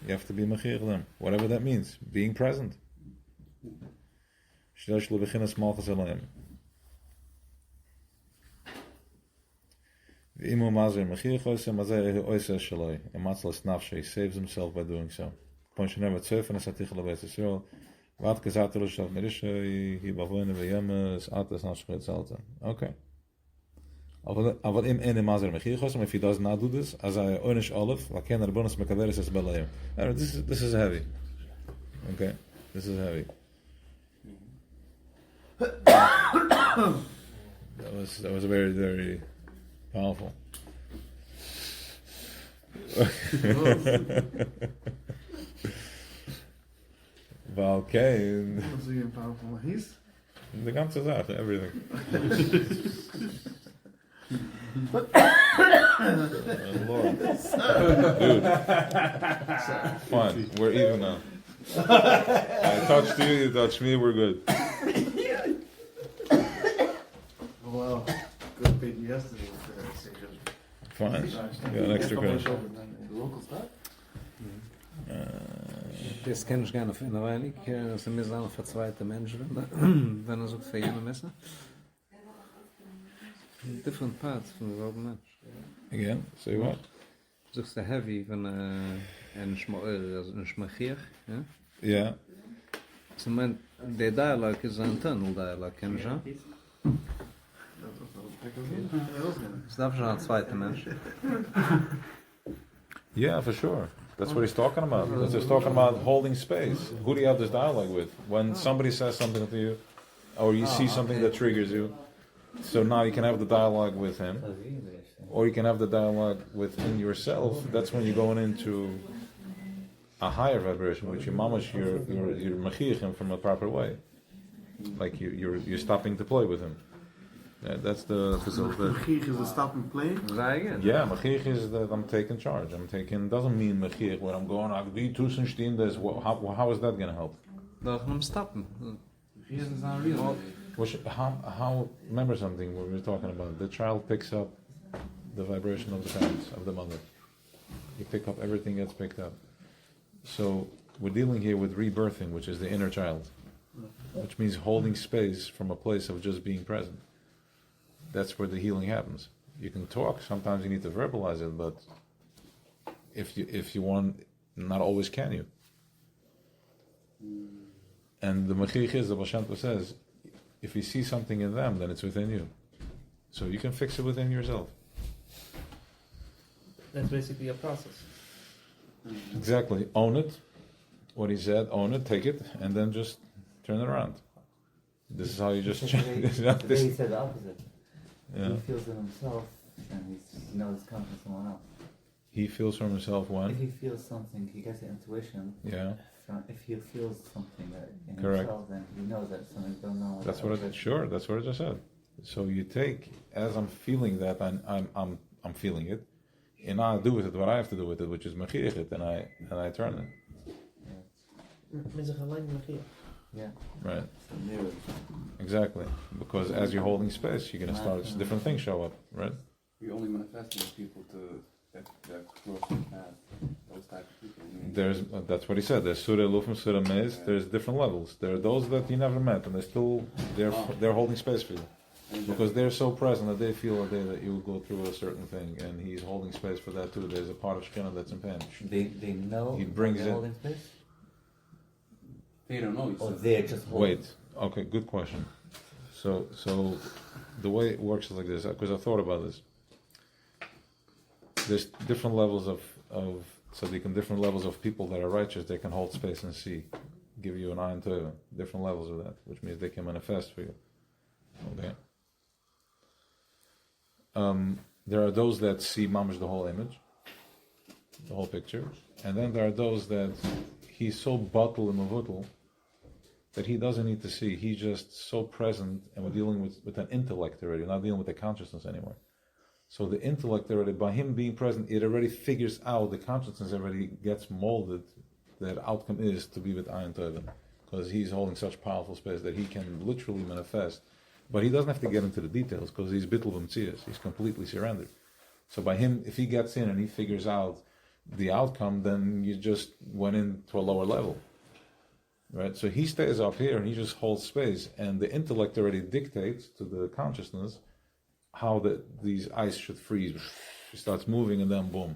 you have to be mechir them, whatever that means, being present. He saves himself by doing so. Okay. If he does not do this, this is heavy. Okay, this is heavy. That was very, very powerful. Okay. Was again powerful. He's the ganze Sache, everything. Lord. Dude. Fine, we're even now. I touched you, you touched me, we're good. well, good beat yesterday with Sejus. Fine. Got an extra credit. Local stuff? Das kenne ich gerne finden, weil ich so mir sagen für zweite Menschen, wenn so für jene Messer. Different parts from the world match. Again, say what? So it's heavy when ein Schmachir, ja? Yeah. So man, the dialogue is an internal dialogue, kenn ich ja? Es darf schon ein zweiter Mensch. Yeah, for sure. That's what he's talking about. He's talking about holding space. Who do you have this dialogue with? When somebody says something to you, or you see something that triggers you, so now you can have the dialogue with him, or you can have the dialogue within yourself. That's when you're going into a higher vibration, which you're machich him from a proper way, like you're stopping to play with him. Yeah, that's the facility. Mechir is a stop and play. Yeah, mechir is that I'm taking charge. Doesn't mean mechir where I'm going. How is that going to help? I'm stopping. Mechir is unreal. How remember something we were talking about? The child picks up the vibration of the parents, of the mother. You pick up, everything gets picked up. So we're dealing here with rebirthing, which is the inner child, which means holding space from a place of just being present. That's where the healing happens. You can talk, sometimes you need to verbalize it, but if you want, not always can you. And the mechich is, the Baal Shem Tov says, if you see something in them, then it's within you. So you can fix it within yourself. That's basically a process. Exactly. Own it. What he said, own it, take it, and then just turn it around. This is how you just change. He said the opposite. Yeah. He feels it himself, and he knows it's coming from someone else. He feels from himself If when? he feels something, he gets the intuition. Yeah. If he feels something in Correct. himself, then he knows that something don't know. That's what I just said. So you take, as I'm feeling that, I'm feeling it. and I do with it what I have to do with it, which is mechiyach it, and I turn it. Yeah. Right. It's a mirror. Exactly. Because as you're holding space, you're going to start different things show up, right? We only manifest those people that cross the path. Those type of people. That's what he said. There's Surah Lufim, Surah Mez. There's different levels. There are those that you never met, and they're holding space for you because they're so present that they feel that you will go through a certain thing, and he's holding space for that too. There's a part of Shekhinah that's in panic. They know He brings they're it. holding space? They don't know. Or they're just holding? Wait. Okay. Good question. So the way it works is like this, because I thought about this. There's different levels of tzaddikim, different levels of people that are righteous. They can hold space and see, give you an ayin tova. Different levels of that, which means they can manifest for you. Okay. There are those that see mamash the whole image, the whole picture, and then there are those that he's so batal and mavutal that he doesn't need to see. He's just so present, and we're dealing with an intellect already. We're not dealing with the consciousness anymore. So the intellect already, by him being present, it already figures out, the consciousness already gets molded, that outcome is to be with Ayin Tova, because he's holding such powerful space that he can literally manifest. But he doesn't have to get into the details, because he's bittul b'mtzias, he's completely surrendered. So by him, if he gets in and he figures out the outcome, then you just went into a lower level. Right? So he stays up here and he just holds space, and the intellect already dictates to the consciousness how these ice should freeze. It starts moving and then boom.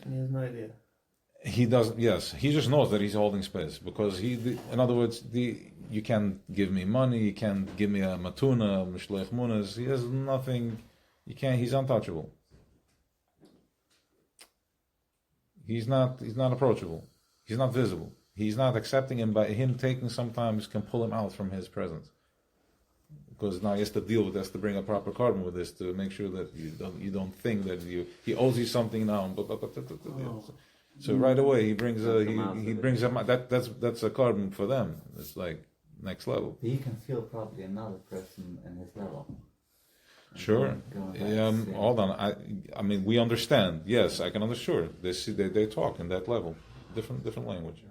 And he has no idea. He doesn't. Yes, he just knows that he's holding space because in other words, you can't give me money, you can't give me a matuna, mishloach munas. He has nothing. You can't. He's untouchable. He's not approachable. He's not visible. He's not accepting him. By him taking sometimes can pull him out from his presence. Because now he has to deal with this, to bring a proper carbon with this, to make sure that you don't think that he owes you something now. So right away he brings him. That's a carbon for them. It's like next level. He can feel probably another person in his level. Sure. Hold on. I mean, we understand. Yes, I can understand. They talk in that level, different language.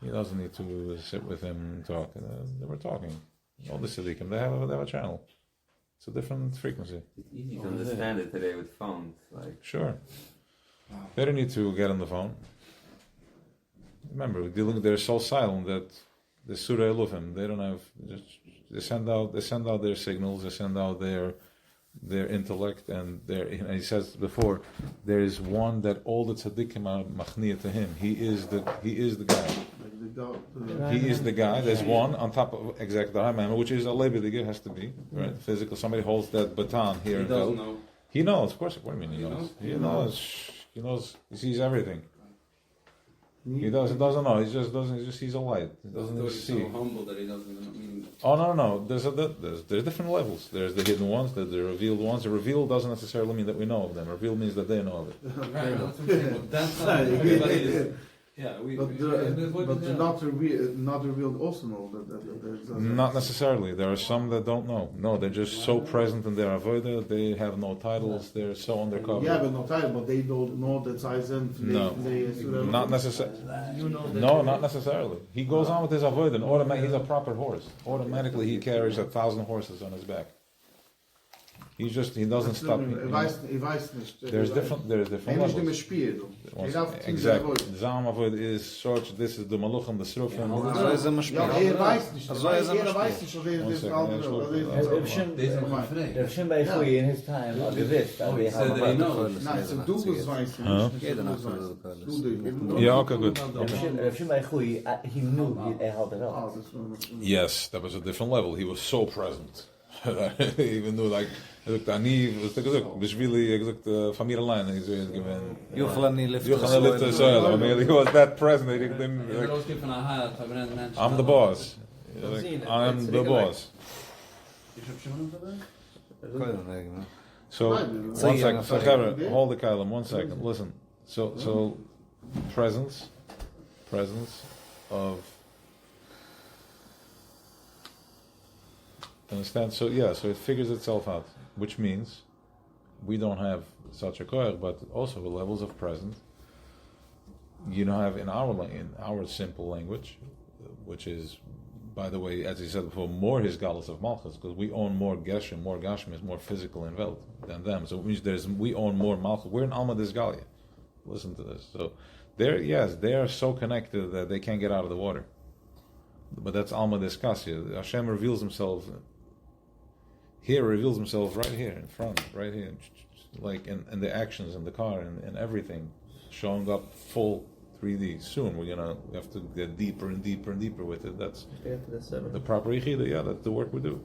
He doesn't need to sit with him and talk. They were talking. All the tzaddikim, they have a channel. It's a different frequency. It's easy to understand it today with phones. Sure. They don't need to get on the phone. Remember, they're so silent that the Surah Elufim, they don't have. They send out their signals. They send out their intellect, and he says before, there is one that all the tzaddikim are machniya to him. He is the guy. He is the guy. There's one on top of exactly the Haimam, which is a lebedigger, has to be right. Physical. Somebody holds that baton here. He doesn't know. He knows, of course. What do you mean he knows? He knows. He sees everything. He doesn't know. He just doesn't. He just sees a light. He doesn't even see. He's so humble that he doesn't mean. Oh no. There's different levels. There's the hidden ones. There's the revealed ones. The revealed doesn't necessarily mean that we know of them. Revealed means that they know of it. Right. That's what I'm saying. But that's how everybody is. Yeah, but they're not revealed also know that not necessarily. There are some that don't know. No, they're just so present in their avodah. They have no titles. They're so undercover. Yeah, but no title. But they don't know that Zayzen. No, not necessarily. No, not necessarily. He goes on with his avodah, and he's a proper horse. Automatically, he carries 1,000 horses on his back. He doesn't stop. There's different levels. Exactly. Zam avoid is such. This is the maluchim, the srufim. Rav Shimon Bar Yochai in his time gewusst, that they have a Yeah, okay, good. Rav Shimon Bar Yochai, he knew he had it all. Yes, that was a different level. He was so present. He even knew like. Familielein. You gaan niet liften. He was that present. I'm the boss. I'm the boss. So, 1 second. Hold the Kailam, 1 second. Listen. So presence of Understand? So yeah, so it figures itself out, which means we don't have such a koyach, but also the levels of present. You don't have in our simple language, which is, by the way, as he said before, more his galus of Malchus, because we own more Geshem, more Gashim is more physical in Welt than them. So it means we own more Malchus. We're in Alma Disgalia. Listen to this. So they are so connected that they can't get out of the water. But that's Alma Disgalia. Hashem reveals himself here, reveals himself right here in front, right here, like in the actions in the car and everything, showing up full 3D. Soon we have to get deeper and deeper and deeper with it. That's the proper yichida. Yeah, that's the work we do.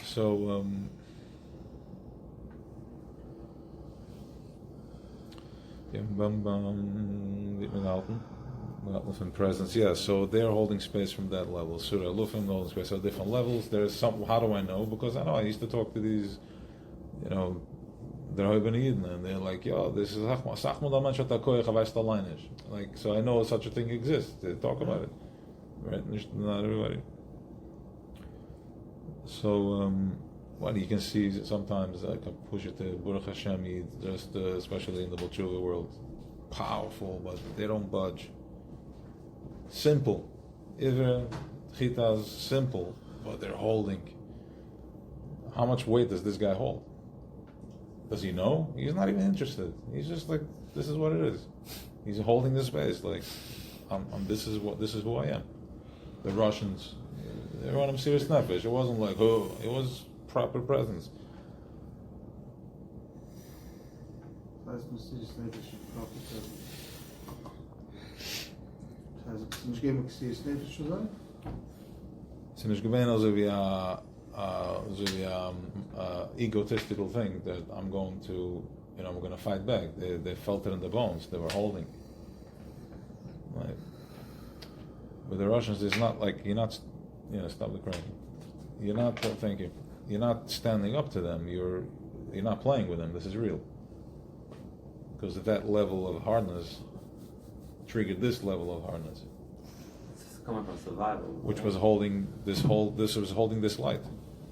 So from presence. Yeah, so they're holding space from that level. Surah Lufim holding space at different levels. There's some. How do I know? Because I know I used to talk to these, they're and they're like, yo, this is like, so I know such a thing exists. They talk about it, right? Not everybody. So, you can see sometimes I can push it to Baruch Hashem, just especially in the Balchuva world, powerful, but they don't budge. Simple, even Chita's simple, but they're holding. How much weight does this guy hold? Does he know? He's not even interested. He's just like, this is what it is. He's holding this space, like, this is who I am. The Russians, they were on him serious nefesh. It wasn't like, oh, it was proper presence. Das heißt, mysterious nefesh is proper presence. Das heißt, es nicht geben mysterious nefesh zu sein? Es ist nicht gewesen, also wie egotistical thing that I'm going to, I'm going to fight back. They felt it in the bones. They were holding. Right. With the Russians, it's not like you're not, stop the crying. You're not thinking. You're not standing up to them. You're not playing with them. This is real. Because that level of hardness triggered this level of hardness. It's coming from survival. Which was holding this was holding this light.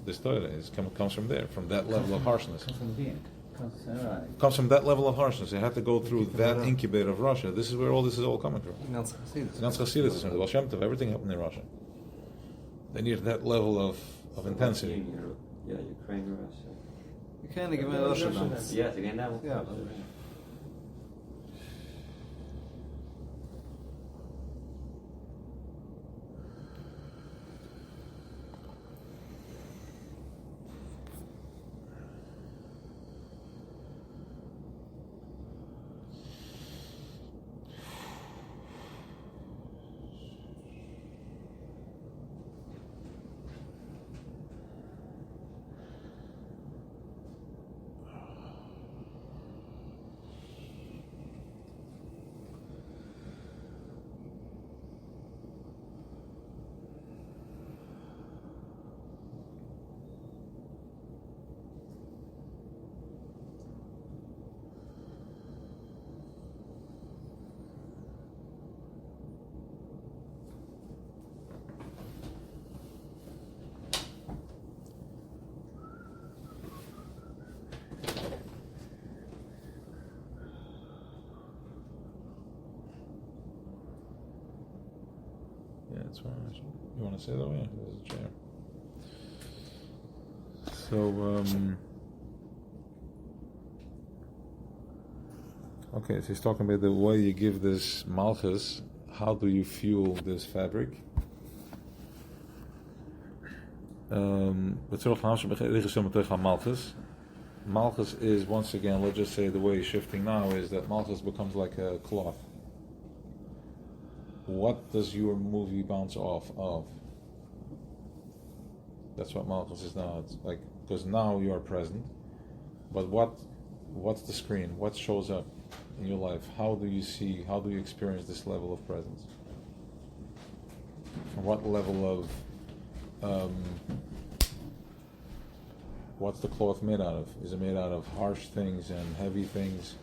This Torah comes from there, from that level of harshness. Comes from being. Comes from that level of harshness. It had to go through that incubator of Russia. This is where all this is all coming from. Ganz Chassidus, the Baal Shem Tov, everything happened in Russia. They needed that level of intensity. Yeah, Ukraine, Russia. You can't give me Russia now. Yeah, again now. Yeah. Yeah, that's right. You want to say that way? There's a chair. So, okay, so he's talking about the way you give this Malchus. How do you fuel this fabric? Malchus is, once again, let's just say the way he's shifting now is that Malchus becomes like a cloth. What does your movie bounce off of? That's what Malchus is now. It's like, because now you are present, but what's the screen? What shows up in your life? How do you experience this level of presence? What level of what's the cloth made out of? Is it made out of harsh things and heavy things?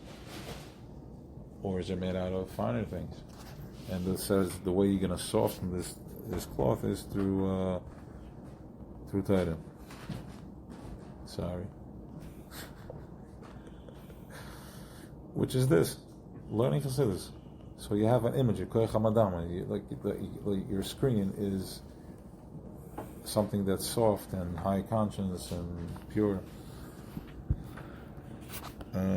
Or is it made out of finer things? And it says the way you're going to soften this cloth is through through Torah. Sorry. Which is this, learning Chassidus. So you have an image, your screen is something that's soft and high conscience and pure. Okay,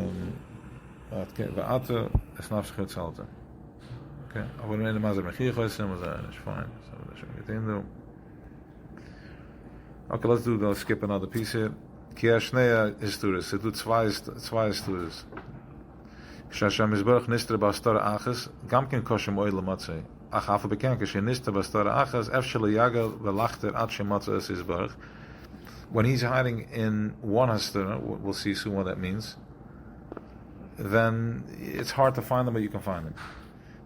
okay, let's skip another piece here. Kia Shnea is Turis. It do zwei Turis. Shasham Mizbarach Nistra Bastar Achas, Gamkin Koshem Oil Matzeh. Ach, Afa Bekan, Kashin Nistra Bastar Achas, Efshel Yaga, Velachter Atshe Matzeh is Izbarach. When he's hiding in one Hastara, we'll see soon what that means, then it's hard to find them, but you can find them.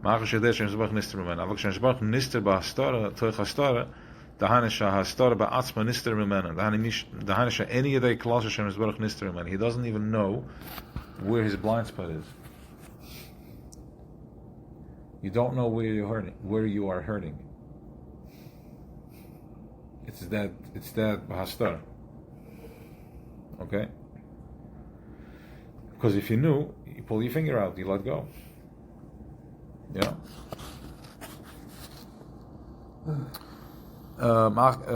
Ma'achash Yadesh Mizbarach Nistra Memena. Avak Shem Mizbarach Nistra Bastar, Toich Hastara, the Hanisha Hastara Ba'atzma Nistra Memena. The Hanisha, any of the Klaus Shem Mizbarach Nistra Memena. He doesn't even know where his blind spot is. You don't know where you are hurting. It's that bahastar. Okay? Because if you knew, you pull your finger out, you let go. Yeah?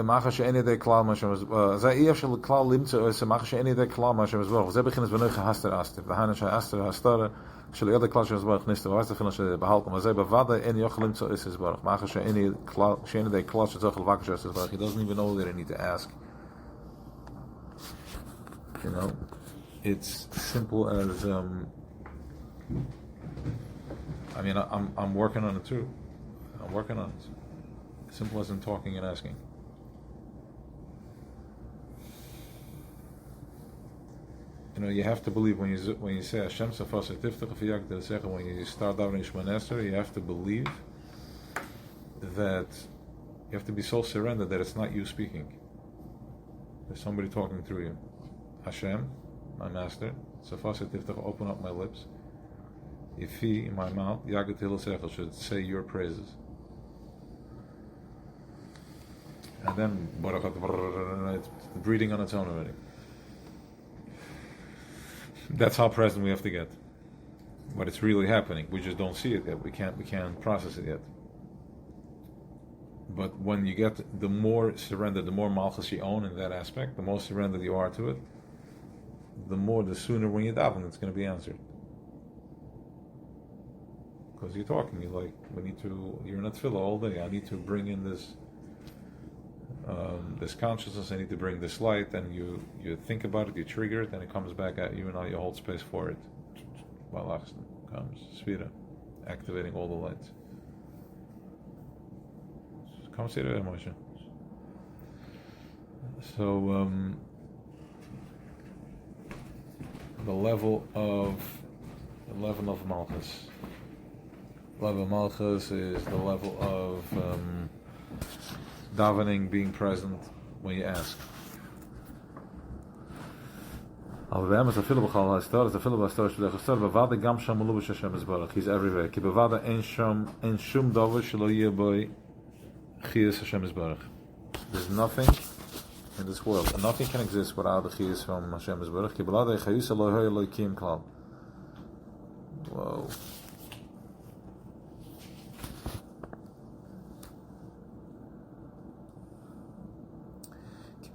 מאחר שאין ידי כלל מה שמזבח זה אי אפשר כלל למצוא מאחר שאין ידי כלל מה שמזבח וזה בכנס בנוי חסטר אסטר והנה שהאסטר הסטר של ידי כלל שמזבח נסתר ואז תפילה שבהלכם וזה בוודאי אין יוכל למצוא איס הסברך מאחר שאין ידי כלל שצריך לבקש איס הסברך he doesn't even know that I need to ask, you know. It's simple as I mean I'm working on it too. I'm working on it. Simple as in talking and asking. You know, you have to believe when you say Hashem Safasa Tiftach Fiyag, when you start davening Shema Nestor, you have to believe that you have to be so surrendered that it's not you speaking. There's somebody talking through you. Hashem, my master, Safasa Tiftach, open up my lips. Ifi, in my mouth, Yagat Hilasechel should say your praises. And then it's breathing on its own already. That's how present we have to get. But it's really happening. We just don't see it yet. We can't process it yet. But when you get the more surrendered, the more Malchus you own in that aspect, the more surrendered you are to it, the sooner when you daven it's going to be answered. Because you're talking, you're in a tefillah all day. I need to bring in this consciousness, I need to bring this light, and you think about it, you trigger it, and it comes back at you, and now you hold space for it. Malchus comes, Sphira, activating all the lights. Come see the emotion. So the level of Malchus. The level of Malchus is the level of davening, being present when you ask. He's everywhere. There's nothing in this world, and nothing can exist without the chiyus from Hashem Yisbarach. Whoa.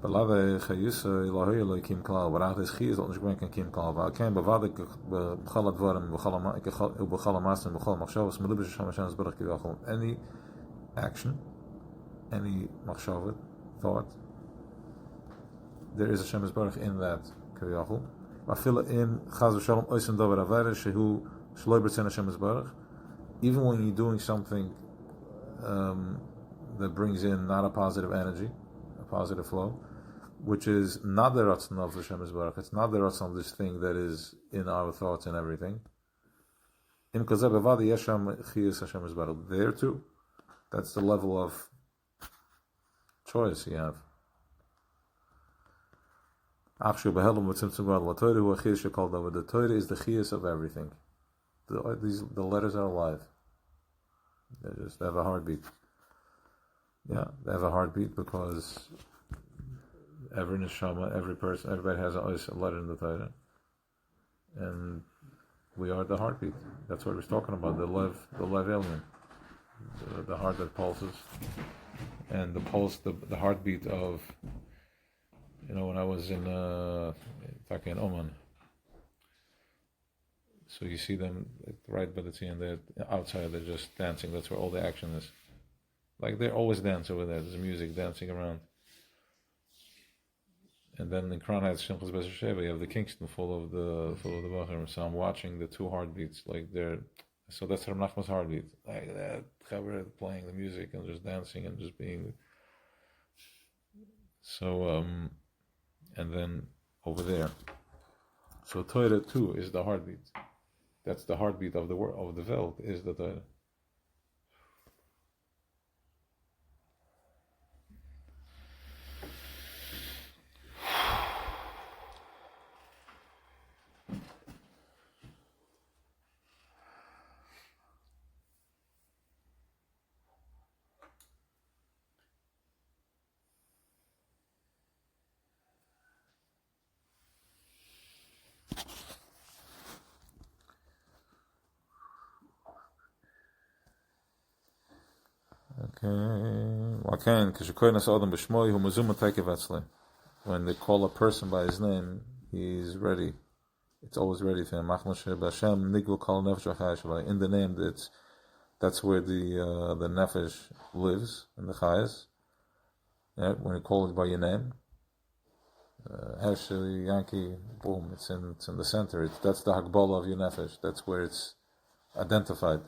Without his chiyus, don't you bring kim klal. But I can't. But vada b'chal advarim, b'chal amasim, b'chal machshavos, melubish Hashem Yisbarach kivachol. Any action, any machshavet, thought, there is Hashem Yisbarach in that kivachol. V'afila in chaz v'shalom oisim davar avera shehu shloi b'tzen Hashem Yisbarach. Even when you're doing something that brings in not a positive energy, a positive flow, which is not the ratzon of Hashem Yisbarach. It's not the ratzon of this thing that is in our thoughts and everything. There too, that's the level of choice you have. The Torah is the chiyus of everything. The letters are alive. They have a heartbeat. Yeah, they have a heartbeat because every neshama, every person, everybody has a letter in the Torah, and we are the heartbeat. That's what we're talking about. The lev alien, the heart that pulses, and the heartbeat of. When I was in Oman, so you see them right by the sea, and they're outside. They're just dancing. That's where all the action is. Like they always dance over there. There's music dancing around. And then in Crown Heights, Shimchas Bezer Sheva, you have the Kingston full of the Bachar. So I'm watching the two heartbeats. So that's Rav Nachman's heartbeat. Like that, Chaver playing the music and just dancing and just being. So and then over there. So Torah too is the heartbeat. That's the heartbeat of the world, of the Welt, is the Torah. When they call a person by his name, he's ready. It's always ready for him. In the name, that's where the nefesh lives, in the chayes. Yeah, when you call it by your name, Hershel, Yankee, boom, it's in the center. That's the hakbala of your nefesh. That's where it's identified.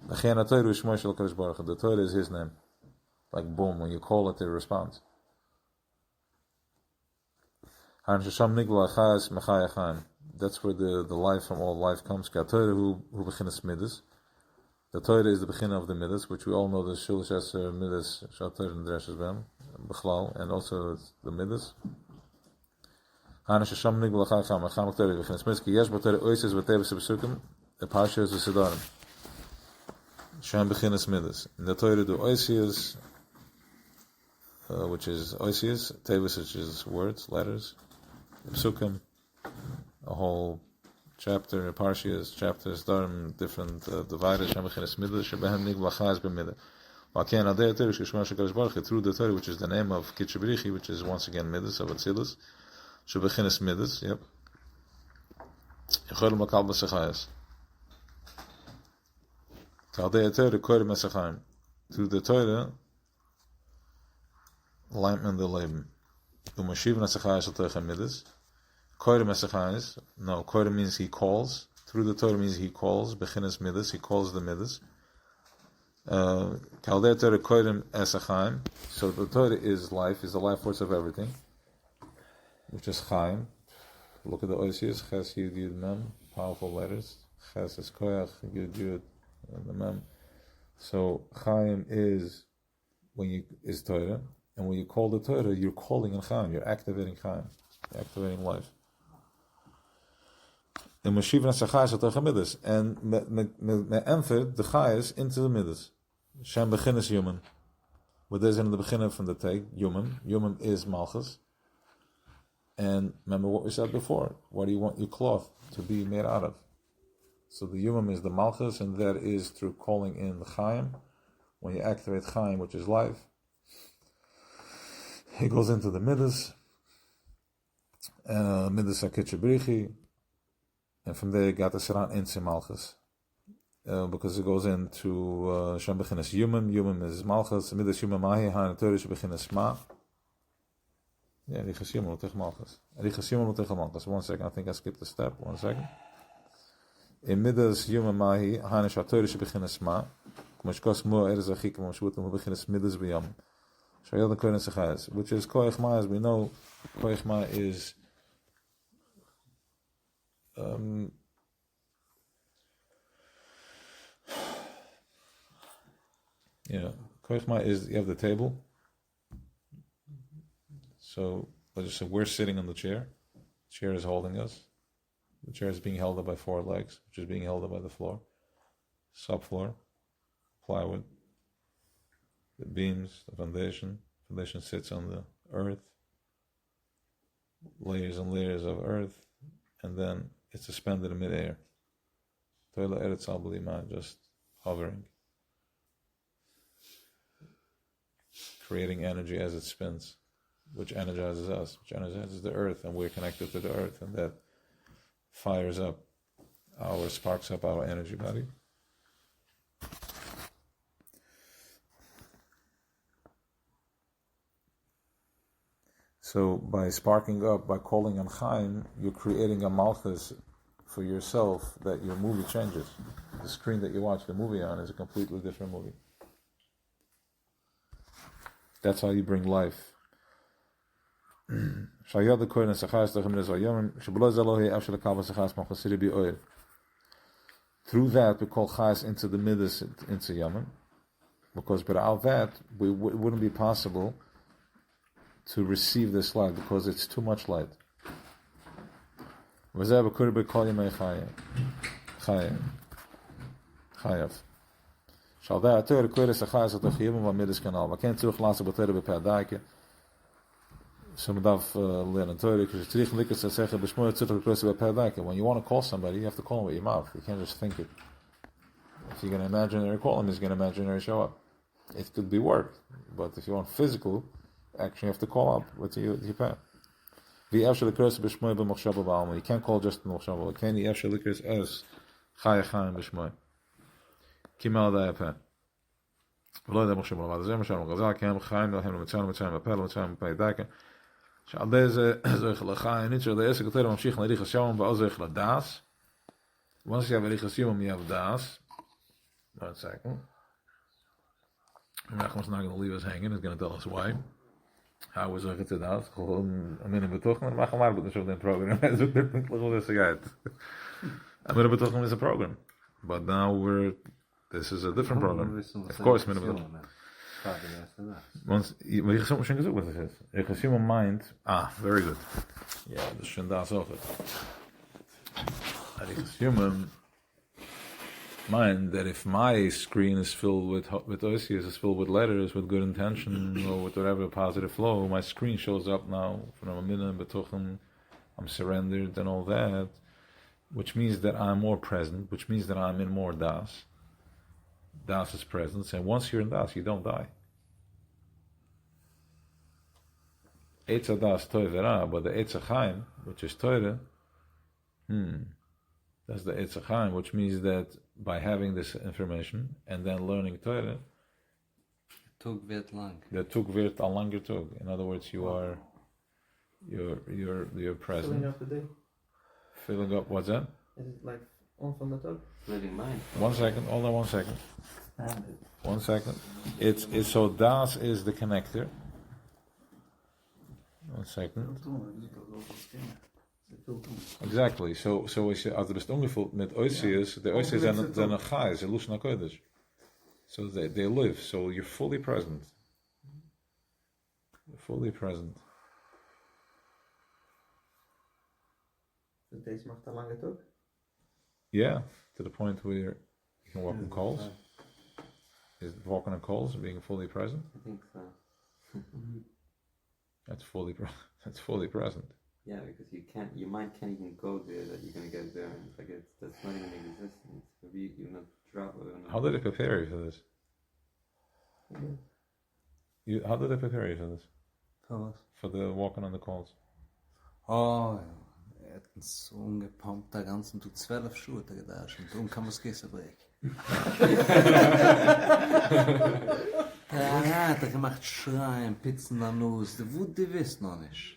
The Torah is his name. Like boom, when you call it, it responds. That's where the life from all life comes. The Torah is the beginning of the midas, which we all know the Shul Sheser midas, Shator and Dreshes Bem, Bechlal, and also the midas. The Parsha is the Siddharim. Shem beginnes midas. In the Torah do Oisias, which is Oisias, Tevis, which is words, letters, Psukim, a whole chapter, Parshias, chapters, Dharam, different divided, Shem beginnes midas, Shebehem nig lachaz b'midah. Through the Torah, which is the name of Kitchebrichi, which is once again midas of Atzilus, Shebeginnes midas, yep. Through the Torah, Leitman the Leben. Koire means he calls. Through the Torah means he calls. Beginnes midas, he calls the midas. Kaldei Torah koirem esachaim. So the Torah is life, is the life force of everything, which is chaim. Look at the Oisius, Ches Yud Yud Mem, powerful letters. Ches is koyach, Yud Yud, and the Mem. So chaim is Torah, and when you call the Torah, you're calling in chaim, you're activating chaim, you're activating life. And Mashiv Nasachai Shatach Midas, and me enter the chayes into the midas. Shem begin is human. What is in the beginning from the take? Human. Human is Malchus. And remember what we said before. What do you want your cloth to be made out of? So the human is the Malchus, and that is through calling in the Chaim. When you activate Chaim, which is life, he goes into the Midas. Midas HaKitchebrichi. And from there you got the Saran into Malchus. Because it goes into Shem Bechinas human is Malchus, Midas human Mahi, Han Torish Bechinas Ma. Yeah, Riches Human Lutech Malchus. Riches Human Lutech Malchus. 1 second, I think I skipped a step. 1 second. In Midas human Mahi, Han Torish Bechinas Ma. Kumashkos Mo Erzachik Mashwutum Bechinas Midas Biyam. Shayel the Kohen Sechayas. Which is Koech Ma, as we know, Koech Ma is Kochma is you have the table. So let's just say we're sitting on the chair. The chair is holding us. The chair is being held up by 4 legs, which is being held up by the floor. Subfloor, plywood, the beams, the foundation. Foundation sits on the earth. layers and layers of earth, and then it's suspended in midair. Toila Eretz Al B'lima, just hovering, creating energy as it spins, which energizes us, which energizes the earth, and we're connected to the earth, and that sparks up our energy body. So by sparking up, by calling on Chaim, you're creating a Malchus for yourself that your movie changes. The screen that you watch the movie on is a completely different movie. That's how you bring life. Through that, we call Chais into the midas, into Yaman, because without that, it wouldn't be possible to receive this light, because it's too much light. When you want to call somebody, you have to call him with your mouth. You can't just think it. If you're going to imaginary call him, he's going to imaginary show up. It could be work, but if you want physical action, you have to call up with your pen. You can't call just the Mochshava. You can't Yefshel Likris as Chaya Chaim B'Shmoy. Kimal Dayapen. ולא יודע מחשב לבד, זה מה שאנחנו גזל, כי הם חיים להם למצאנו בפל, למצאנו בפי דקה, שעל די זה זויך לחיים, ניצר די עסק יותר ממשיך להליך הסיום, ואז זויך לדס. Once you have a הסיום, you have das. 1 second. Malchus not going to leave us hanging, he's going to tell us why. How was it to das? Gewoon een minne betochen, maar gaan maar met een program. Hij zoekt er niet hoe dat gaat. Een minne betochen is a program. But now this is a different program. Of course, minne betochen. Want je gaat soms gezocht wat het is. Je gaat human mind. Very good. Ja, dus schon das ook het. Je gaat human mind that if my screen is filled with OCS, is filled with letters, with good intention, or with whatever positive flow, my screen shows up now from a minute betochen, I'm surrendered and all that, which means that I'm more present, which means that I'm in more das. Das is presence, and once you're in das, you don't die. Eitz das toivera, but the Eitz Chaim, which is Torah, that's the Eitz Chaim, which means that by having this information and then learning Torah, Tug wird lang. The Tug wird a langer Tug. In other words, you're present. Filling up the day. Filling up, what's that? Is it like on from the Tug? Living mind. 1 second, hold on 1 second. 1 second. It's so das is the connector. 1 second. Exactly. So als je bist ongevuld met oisius, the oisius zijn een chai, ze lushna kodesh. So they live. So you're fully present. Fully present. Dus deze mag dan langer ook? Yeah, to the point where you can walk on coals. Is walking on coals being fully present? I think so. That's fully present. Yeah, because your mind can't even go there that you're gonna get there. And it's like that's not even existence. You're not traveling. How did they prepare you for this? How did they prepare you for this? For the walking on the coals? Oh, er hat uns so ungepumpt, der ganzen Tag 12 Schuhe da und darum kann man das Kissen brechen. Er hat gemacht Schreien, Pizzen an Nuss, wo du weißt noch nicht.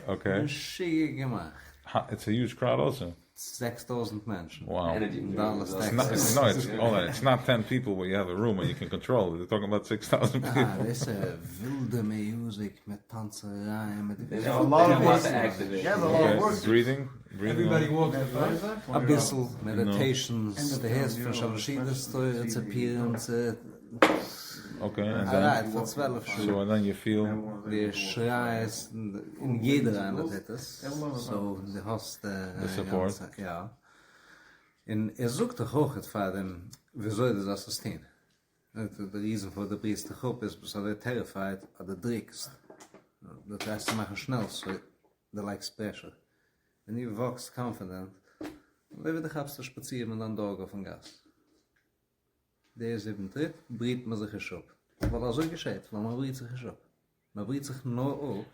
Okay. Ein Schicke gemacht. It's a huge crowd also. 6,000 Menschen. Wow. It's not 10 people where you have a room and you can control it. They're talking about 6,000 people. Das ist wilde Musik mit Tanzerei, mit There's a lot of activity. Breathing. Everybody walks a bisschen meditations, the hairs von Shalashidus to rezipieren, Okay. for 12 Schuhe. So and then you feel Die Schrei ist in jeder einer das. So, du hast the support. Ja. Und sucht doch auch vor dem, wie soll das assistieren? Der Riesen von der Priestergruppe ist, so terrified, at the drickst. Das heißt, sie machen schnell, so they're like special. Wenn ihr wächst confident, wie wird ich zu spazieren mit einem Dog auf dem Gas? Der 7. Tritt, briet man sich schon. Weil er so geschieht, weil man briet sich schon. Man briet sich nur auf.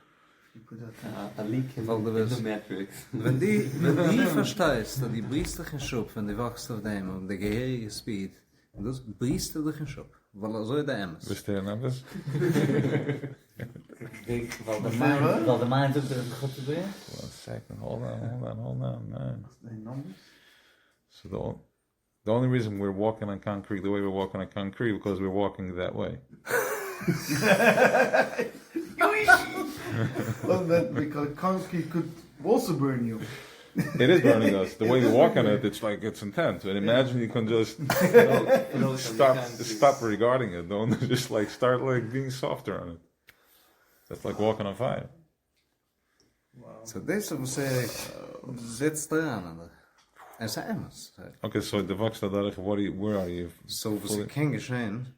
A leak in the matrix. Wenn die verstehst, dass die briest dich in Schub, wenn die wächst auf dem, auf der gehörige Speed, das briest du dich in Schub. Weil er so der Emmes. Wisst ihr anders? Wel de mind ook er goed te doen? 1 second, hold on, man. So the only reason we're walking on concrete the way we're walking on concrete because we're walking that way. Wasn't that because concrete could also burn you? It is burning us. The way you walk on it, it's intense. And imagine you can just stop regarding it. Don't just like start like being softer on it. That's like walking on fire. So this was sitzt dran. Es ist Emmes. Okay, so the vox where are you? So was ich kein geschehen,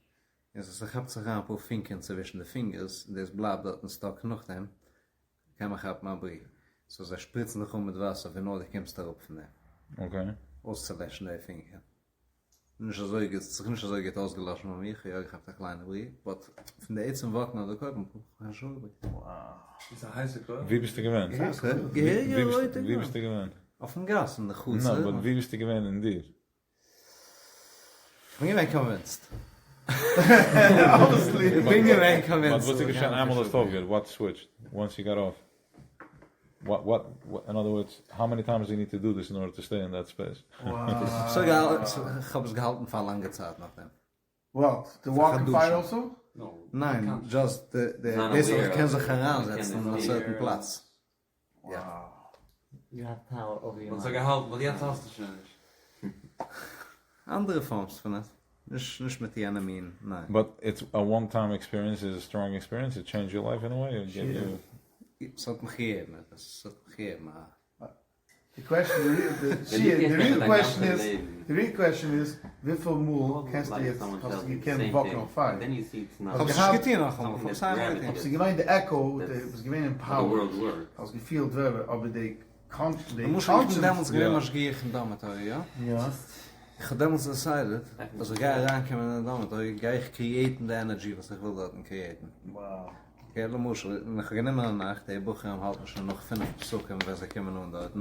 ist es hat sich ein paar Finken zwischen den Fingers, das bleibt dort ein Stock noch dem, kann man halt mal bringen. So sie spritzen noch mit Wasser, wenn du kommst darauf von dem. Okay. Auszulöschen die Finger. Nicht so geht ausgelassen von mir, ja, ich hab da kleine Brie, aber von der Ätzung Wochen an der Körper, kann schon übrig. Ist ein heißer Körper? Wie bist du gewähnt? Gehirige Leute, Wie bist du gewähnt? auf dem Gas, in der Chutze. No, but wie bist du gewähnt in dir? Ich bin gewähnt convinced. Honestly. Ich bin gewähnt But convinced. what's the question? I'm on the What switched once you got off? What? In other words, how many times do you need to do this in order to stay in that space? Wow. So ich hab es gehalten für lange Zeit nach dem. What? The walk and fire also? No. Nein, just Not this aware kann of sich it. heransetzen Can an einem it certain be- Platz. Wow. You have power over your Want mind. ik gehaald, wat jetzt hast du schon nicht. Andere Forms von das. Nicht mit die Enemin, nein. But it's a one-time experience. Is a strong experience. It changed your life in a way. It gave you. Es hat mich gegeben, das hat mich gegeben. The question, the real question is, wie viel Moel kannst du jetzt, hast du gekannt, walken on fire? Then you see it's not Hab ich gehabt- getan noch something einmal, that's von gravity. Als je gemeint de echo, was gemeint in how the power, world works. als gefühlt werden, aber de Du musst nicht damals gehen, was gehe ich in Dormitory, ja? Ja. Ich habe damals decided, als ich gehe reinkommen in Dormitory, gehe ich createn the energy, was ich will dort createn. Wow. Okay, du musst, ich gehe nicht mehr an Nacht, die Bucher halten schon noch 5 Besucher, wenn sie kommen und dort.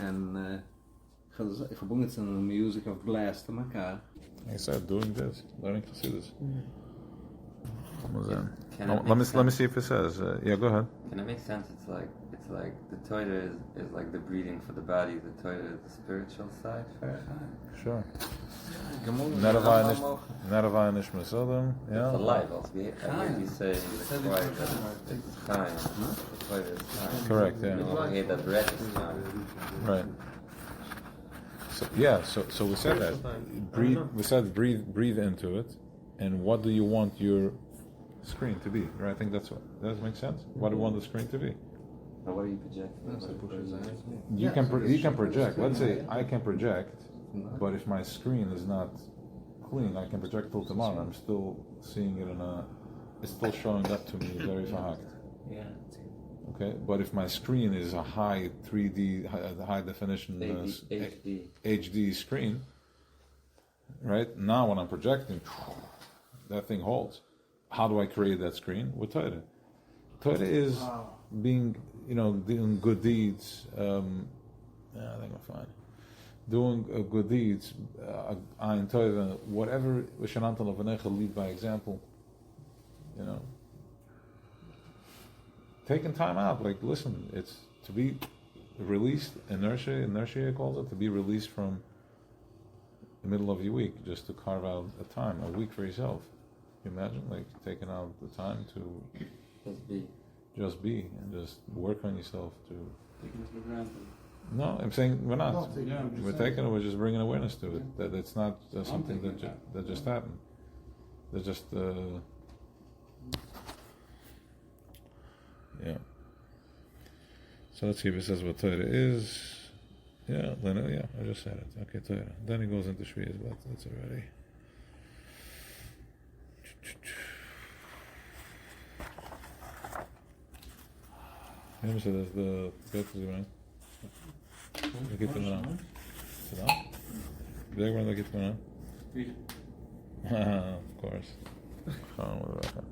En ich habe jetzt eine Music of Blast in elkaar. He said, doing this, learning to see this. Can it Let make me see if it says. Yeah, go ahead. Can it make sense? It's like the toilet is like the breathing for the body. The toilet is the spiritual side for it. Sure. Gemolden. Nerva nishma sodom. It's Yeah. alive. Also, I heard you say it's quiet. It's time. The toilet is time. Correct. You Yeah. know, okay, the breath is time. Right. So yeah. So we said that. Breathe. We said breathe into it. And what do you want your screen to be? Right. I think that's what. Does that make sense? What do you want the screen to be? Now, what are you projecting? You can project. Let's say I can project, but if my screen is not clean, I can project till tomorrow. I'm still seeing it it's still showing up to me very fast. Yeah. Okay, but if my screen is a high 3D, high definition HD screen, right? Now when I'm projecting, that thing holds. How do I create that screen? With Torah. Torah is being, doing good deeds. I think I'm fine. Doing good deeds, in Torah, whatever, lead by example, taking time out, like, listen, it's to be released, inertia calls it, to be released from the middle of your week, just to carve out a week for yourself. You imagine, like, taking out the time to just be and just work on yourself to. Taking it for granted. No, I'm saying we're not. We're saying. taking it. We're just bringing awareness to it. That it's not something that just happened. That just. Yeah. So let's see if it says what Torah is. Yeah, I just said it. Okay, Torah. Then it goes into Shvi'as, but that's already. Nehmen Sie das, the Geld für Sie rein. Da geht man an. Sit down. Sag mal, da geht man an. Of course. Gaan we weg.